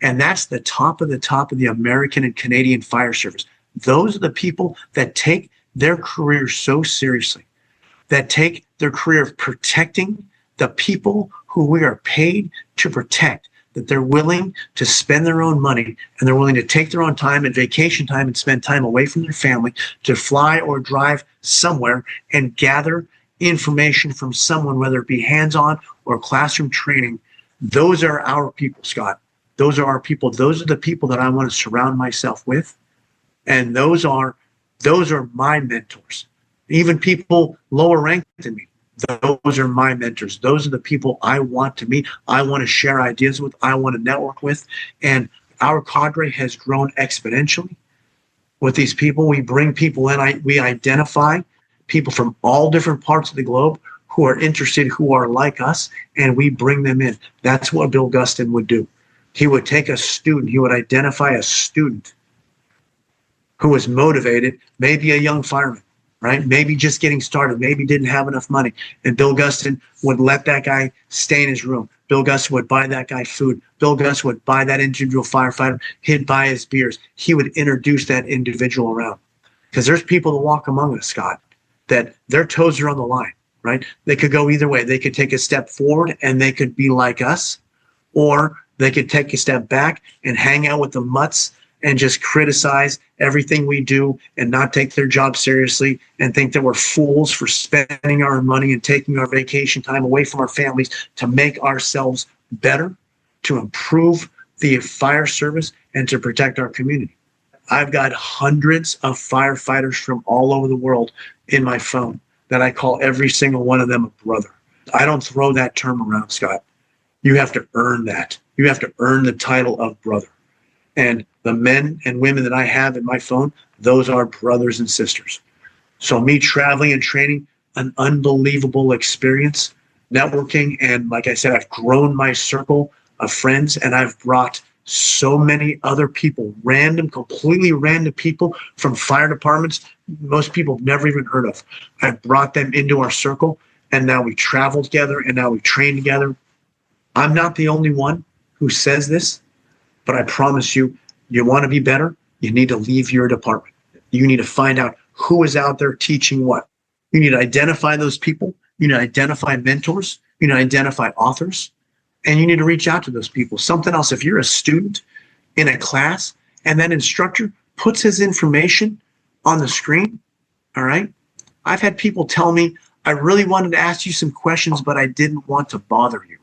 And that's the top of the American and Canadian fire service. Those are the people that take their career so seriously, that take their career of protecting the people who we are paid to protect, that they're willing to spend their own money and they're willing to take their own time and vacation time and spend time away from their family to fly or drive somewhere and gather information from someone, whether it be hands-on or classroom training. Those are our people, Scott. Those are our people. Those are the people that I want to surround myself with. And those are my mentors. Even people lower ranked than me. Those are my mentors. Those are the people I want to meet. I want to share ideas with. I want to network with. And our cadre has grown exponentially with these people. We bring people in. We identify people from all different parts of the globe who are interested, who are like us, and we bring them in. That's what Bill Gustin would do. He would take a student. He would identify a student who was motivated, maybe a young fireman, right? Maybe just getting started, maybe didn't have enough money. And Bill Gustin would let that guy stay in his room. Bill Gustin would buy that guy food. Bill Gustin would buy that individual firefighter. He'd buy his beers. He would introduce that individual around. Because there's people that walk among us, Scott, that their toes are on the line, right? They could go either way. They could take a step forward and they could be like us, or they could take a step back and hang out with the mutts and just criticize everything we do and not take their job seriously and think that we're fools for spending our money and taking our vacation time away from our families to make ourselves better, to improve the fire service, and to protect our community. I've got hundreds of firefighters from all over the world in my phone that I call every single one of them a brother. I don't throw that term around, Scott. You have to earn that. You have to earn the title of brother. And the men and women that I have in my phone, those are brothers and sisters. So me traveling and training, an unbelievable experience, networking. And like I said, I've grown my circle of friends, and I've brought so many other people, completely random people from fire departments most people have never even heard of. I've brought them into our circle, and now we travel together, and now we train together. I'm not the only one who says this, but I promise you, you want to be better, you need to leave your department. You need to find out who is out there teaching what. You need to identify those people. You need to identify mentors. You need to identify authors. And you need to reach out to those people. Something else, if you're a student in a class and that instructor puts his information on the screen, all right? I've had people tell me, I really wanted to ask you some questions, but I didn't want to bother you.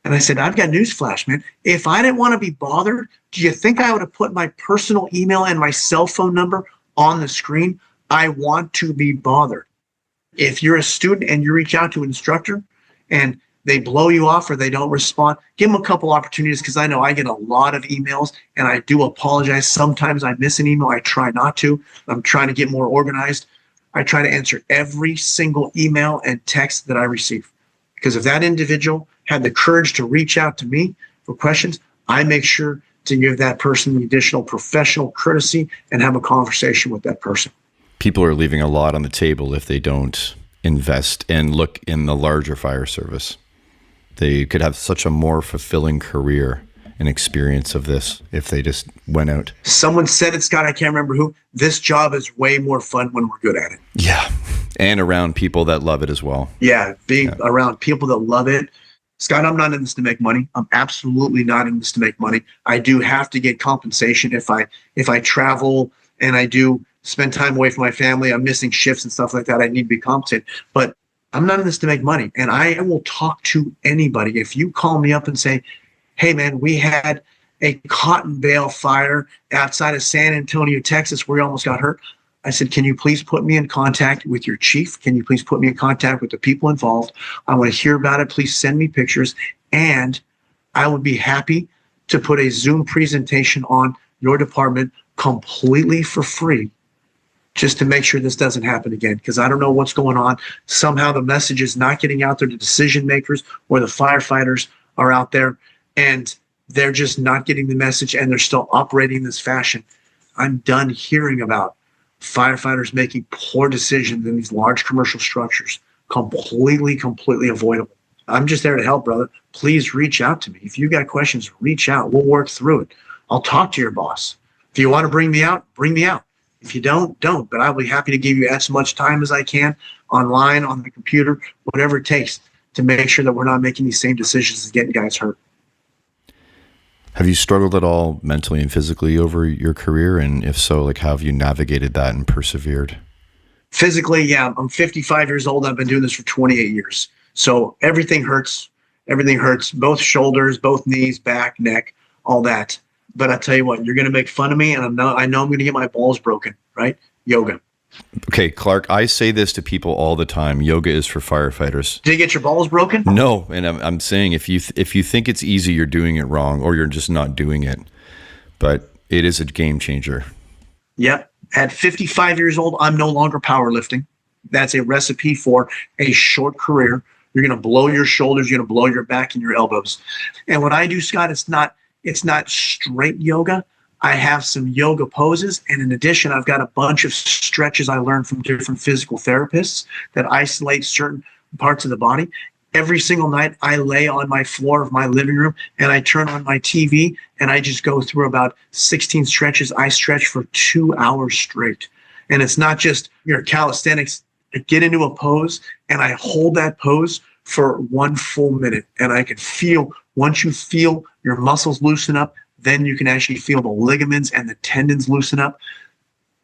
And I said, I've got news flash, man. If I didn't want to be bothered, do you think I would have put my personal email and my cell phone number on the screen? I want to be bothered. If you're a student and you reach out to an instructor and they blow you off or they don't respond, give them a couple opportunities, because I know I get a lot of emails and I do apologize. Sometimes I miss an email. I try not to. I'm trying to get more organized. I try to answer every single email and text that I receive, because if that individual had the courage to reach out to me for questions, I make sure to give that person the additional professional courtesy and have a conversation with that person. People are leaving a lot on the table if they don't invest and look in the larger fire service. They could have such a more fulfilling career and experience of this if they just went out. Someone said it, Scott, I can't remember who. This job is way more fun when we're good at it. Yeah. And around people that love it as well. Yeah. Being around people that love it. Scott, I'm not in this to make money. I'm absolutely not in this to make money. I do have to get compensation if I travel and I do spend time away from my family. I'm missing shifts and stuff like that. I need to be compensated. But I'm not in this to make money. And I will talk to anybody. If you call me up and say, hey, man, we had a cotton bale fire outside of San Antonio, Texas, where you almost got hurt. I said, can you please put me in contact with your chief? Can you please put me in contact with the people involved? I want to hear about it. Please send me pictures. And I would be happy to put a Zoom presentation on your department completely for free, just to make sure this doesn't happen again, because I don't know what's going on. Somehow the message is not getting out there to decision makers, or the firefighters are out there and they're just not getting the message, and they're still operating in this fashion. I'm done hearing about firefighters making poor decisions in these large commercial structures. Completely avoidable. I'm just there to help, brother. Please reach out to me. If you got questions, reach out. We'll work through it. I'll talk to your boss. If you want to bring me out, bring me out. If you don't. But I'll be happy to give you as much time as I can, online, on the computer, whatever it takes, to make sure that we're not making these same decisions and getting guys hurt. Have you struggled at all mentally and physically over your career? And if so, like, how have you navigated that and persevered? Physically, yeah. I'm 55 years old. I've been doing this for 28 years. So everything hurts. Everything hurts. Both shoulders, both knees, back, neck, all that. But I tell you what, you're going to make fun of me, and I know I'm going to get my balls broken, right? Yoga. Okay, Clark, I say this to people all the time. Yoga is for firefighters. Did you get your balls broken? No, and I'm saying if you think it's easy, you're doing it wrong, or you're just not doing it. But it is a game changer. Yep. At 55 years old, I'm no longer powerlifting. That's a recipe for a short career. You're going to blow your shoulders, you're going to blow your back and your elbows. And what I do, Scott, it's not straight yoga. I have some yoga poses, and in addition, I've got a bunch of stretches I learned from different physical therapists that isolate certain parts of the body. Every single night, I lay on my floor of my living room and I turn on my TV and I just go through about 16 stretches. I stretch for 2 hours straight. And it's not just your calisthenics. I get into a pose and I hold that pose for 1 full minute. And I can feel, once you feel your muscles loosen up, then you can actually feel the ligaments and the tendons loosen up.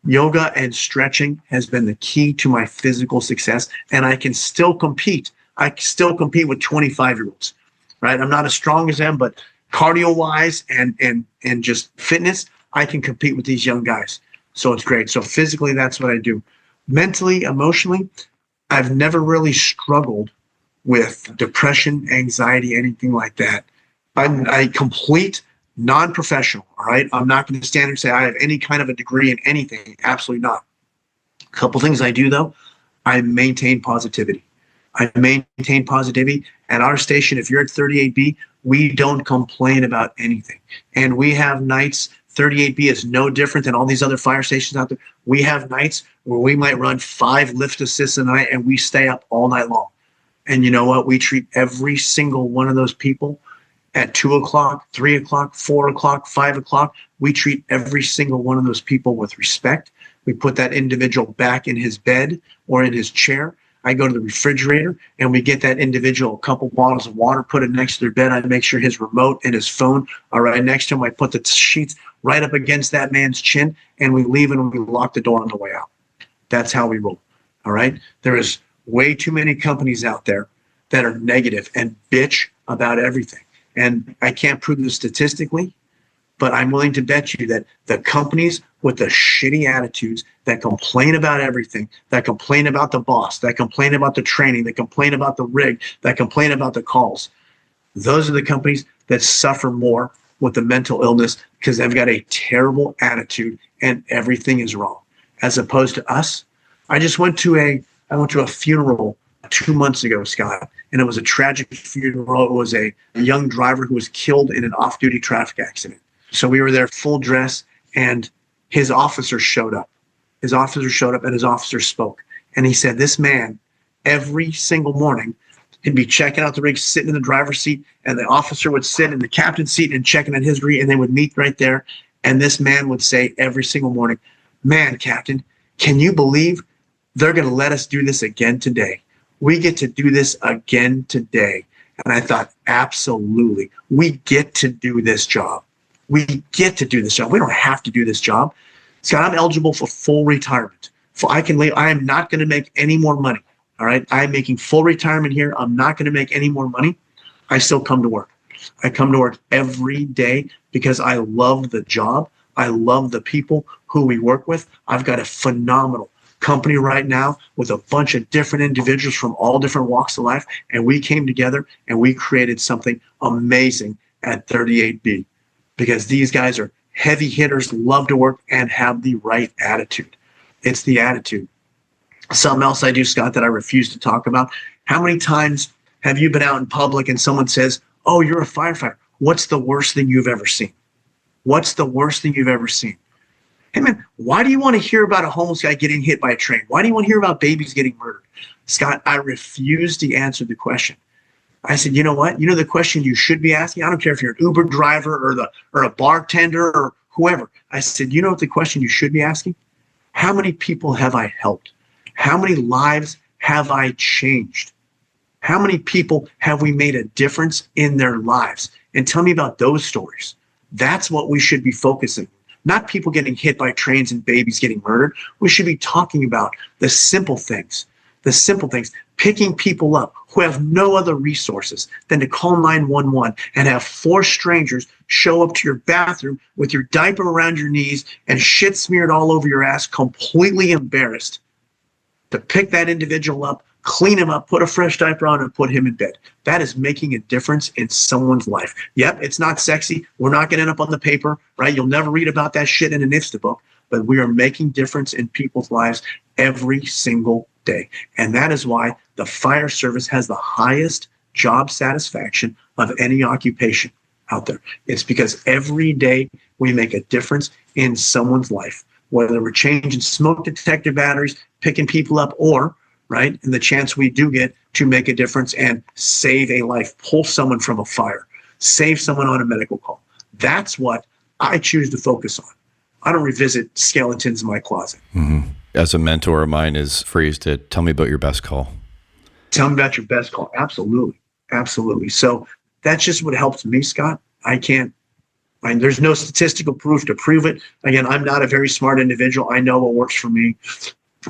Yoga and stretching has been the key to my physical success, and I can still compete. I still compete with 25-year-olds, right? I'm not as strong as them, but cardio-wise and just fitness, I can compete with these young guys. So it's great. So physically, that's what I do. Mentally, emotionally, I've never really struggled with depression, anxiety, anything like that. I'm a complete non-professional, all right? I'm not going to stand here and say I have any kind of a degree in anything. Absolutely not. A couple things I do, though. I maintain positivity. At our station. If you're at 38B, we don't complain about anything. And we have nights, 38B is no different than all these other fire stations out there. We have nights where we might run 5 lift assists a night and we stay up all night long. And you know what? We treat every single one of those people at 2 o'clock, 3 o'clock, 4 o'clock, 5 o'clock. We treat every single one of those people with respect. We put that individual back in his bed or in his chair. I go to the refrigerator and we get that individual a couple bottles of water, put it next to their bed. I make sure his remote and his phone are right next to him. I put the sheets right up against that man's chin, and we leave and we lock the door on the way out. That's how we roll. All right. There is way too many companies out there that are negative and bitch about everything. And I can't prove this statistically, but I'm willing to bet you that the companies with the shitty attitudes that complain about everything, that complain about the boss, that complain about the training, that complain about the rig, that complain about the calls, those are the companies that suffer more with the mental illness because they've got a terrible attitude and everything is wrong. As opposed to us, I went to a funeral 2 months ago, Scott, and it was a tragic funeral. It was a young driver who was killed in an off-duty traffic accident. So we were there full dress, and his officer showed up. And his officer spoke. And he said, this man, every single morning, he'd be checking out the rig, sitting in the driver's seat, and the officer would sit in the captain's seat and checking on his rig, and they would meet right there. And this man would say every single morning, man, Captain, can you believe they're going to let us do this again today? We get to do this again today. And I thought, absolutely. We get to do this job. We get to do this job. We don't have to do this job. Scott, I'm eligible for full retirement. I am not going to make any more money. All right. I'm making full retirement here. I'm not going to make any more money. I still come to work. I come to work every day because I love the job. I love the people who we work with. I've got a phenomenal company right now with a bunch of different individuals from all different walks of life. And we came together and we created something amazing at 38B because these guys are heavy hitters, love to work, and have the right attitude. It's the attitude. Something else I do, Scott, that I refuse to talk about. How many times have you been out in public and someone says, oh, you're a firefighter. What's the worst thing you've ever seen? What's the worst thing you've ever seen? Hey, man, why do you want to hear about a homeless guy getting hit by a train? Why do you want to hear about babies getting murdered? Scott, I refuse to answer the question. I said, you know what? You know the question you should be asking? I don't care if you're an Uber driver or a bartender or whoever. I said, you know what the question you should be asking? How many people have I helped? How many lives have I changed? How many people have we made a difference in their lives? And tell me about those stories. That's what we should be focusing on. Not people getting hit by trains and babies getting murdered. We should be talking about the simple things, picking people up who have no other resources than to call 911 and have 4 strangers show up to your bathroom with your diaper around your knees and shit smeared all over your ass, completely embarrassed, to pick that individual up, clean him up, put a fresh diaper on, and put him in bed. That is making a difference in someone's life. Yep, it's not sexy. We're not going to end up on the paper, right? You'll never read about that shit in an IFSTA book, but we are making difference in people's lives every single day. And that is why the fire service has the highest job satisfaction of any occupation out there. It's because every day we make a difference in someone's life, whether we're changing smoke detector batteries, picking people up, or right? And the chance we do get to make a difference and save a life, pull someone from a fire, save someone on a medical call. That's what I choose to focus on. I don't revisit skeletons in my closet. Mm-hmm. As a mentor of mine is phrased it, tell me about your best call. Tell me about your best call. Absolutely. Absolutely. So that's just what helps me, Scott. There's no statistical proof to prove it. Again, I'm not a very smart individual. I know what works for me.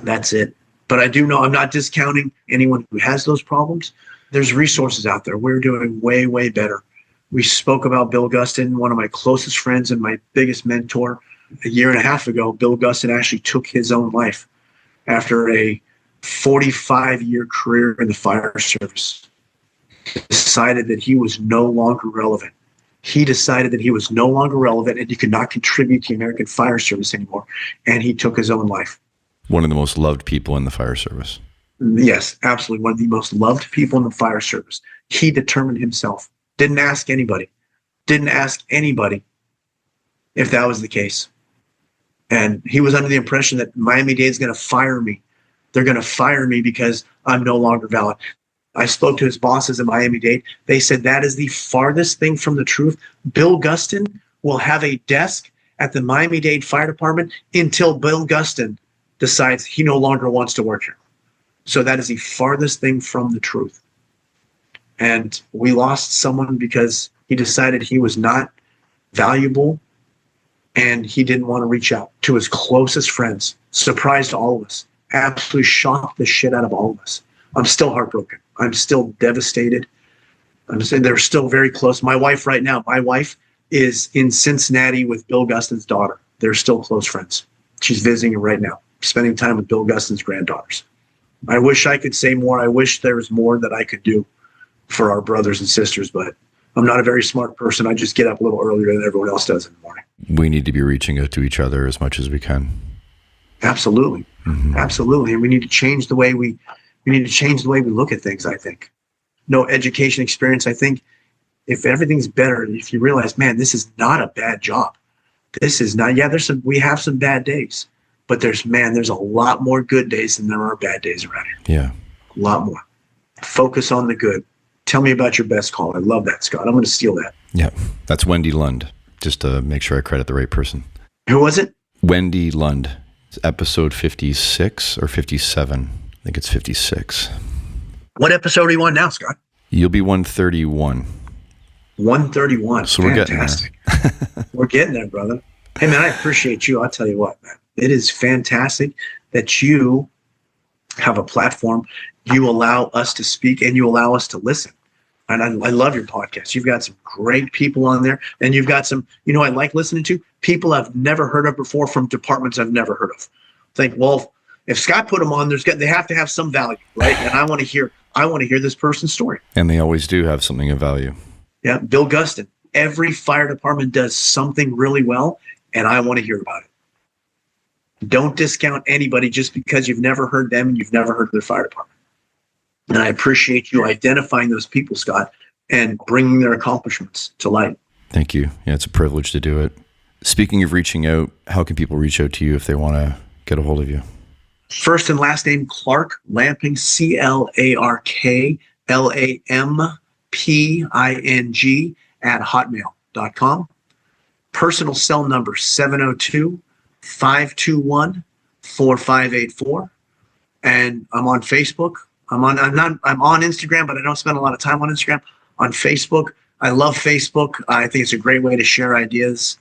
That's it. But I do know I'm not discounting anyone who has those problems. There's resources out there. We're doing way, way better. We spoke about Bill Gustin, one of my closest friends and my biggest mentor. A year and a half ago, Bill Gustin actually took his own life after a 45-year career in the fire service. Decided that he was no longer relevant. He decided that he was no longer relevant and he could not contribute to the American Fire Service anymore. And he took his own life. One of the most loved people in the fire service. Yes, absolutely. One of the most loved people in the fire service. He determined himself. Didn't ask anybody if that was the case. And he was under the impression that Miami-Dade is going to fire me. They're going to fire me because I'm no longer valid. I spoke to his bosses at Miami-Dade. They said that is the farthest thing from the truth. Bill Gustin will have a desk at the Miami-Dade Fire Department until Bill Gustin decides he no longer wants to work here. So that is the farthest thing from the truth. And we lost someone because he decided he was not valuable and he didn't want to reach out to his closest friends. Surprised all of us. Absolutely shocked the shit out of all of us. I'm still heartbroken. I'm still devastated. I'm saying they're still very close. My wife right now, is in Cincinnati with Bill Gustin's daughter. They're still close friends. She's visiting him right now, spending time with Bill Gustin's granddaughters. I wish I could say more. I wish there was more that I could do for our brothers and sisters, but I'm not a very smart person. I just get up a little earlier than everyone else does in the morning. We need to be reaching out to each other as much as we can. Absolutely. Mm-hmm. Absolutely. And we need to change the way we look at things, I think. No education experience. I think if everything's better, if you realize, man, this is not a bad job. This is not, we have some bad days, but there's a lot more good days than there are bad days around here. Yeah. A lot more. Focus on the good. Tell me about your best call. I love that, Scott. I'm going to steal that. Yeah. That's Wendy Lund. Just to make sure I credit the right person. Who was it? Wendy Lund. It's episode 56 or 57. I think it's 56. What episode are you on now, Scott? You'll be 131. 131. So we're fantastic. Getting there. We're getting there, brother. Hey, man, I appreciate you. I'll tell you what, man. It is fantastic that you have a platform you allow us to speak and you allow us to listen. And I love your podcast. You've got some great people on there, and you've got some, I like listening to people I've never heard of before from departments I've never heard of. Think, well, if Scott put them on, they have to have some value, right? And I want to hear this person's story. And they always do have something of value. Yeah, Bill Gustin. Every fire department does something really well, and I want to hear about it. Don't discount anybody just because you've never heard them and you've never heard their fire department. And I appreciate you identifying those people, Scott, and bringing their accomplishments to light. Thank you. Yeah, it's a privilege to do it. Speaking of reaching out, how can people reach out to you if they want to get a hold of you? First and last name, Clark Lamping, ClarkLamping @hotmail.com. Personal cell number 702-521-4584. And I'm on Facebook. I'm on Instagram, but I don't spend a lot of time on Instagram. On Facebook, I love Facebook. I think it's a great way to share ideas.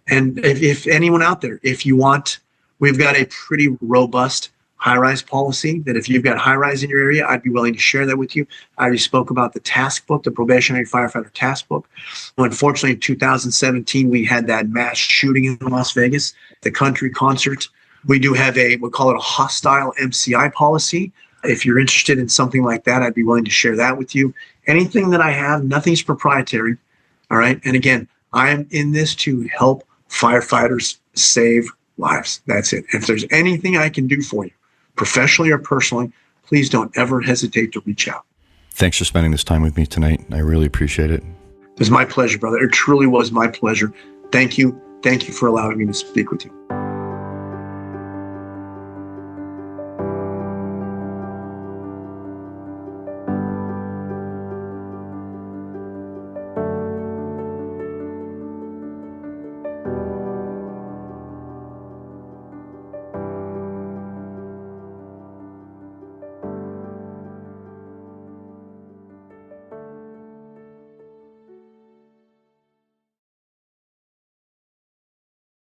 And if anyone out there, if you want, we've got a pretty robust high-rise policy that if you've got high-rise in your area, I'd be willing to share that with you. I already spoke about the task book, the probationary firefighter task book. Unfortunately, in 2017, we had that mass shooting in Las Vegas, the country concert. We do have we'll call it a hostile MCI policy. If you're interested in something like that, I'd be willing to share that with you. Anything that I have, nothing's proprietary. All right. And again, I'm in this to help firefighters save lives. That's it. If there's anything I can do for you, professionally or personally, please don't ever hesitate to reach out. Thanks for spending this time with me tonight. I really appreciate it. It was my pleasure, brother. It truly was my pleasure. Thank you. Thank you for allowing me to speak with you.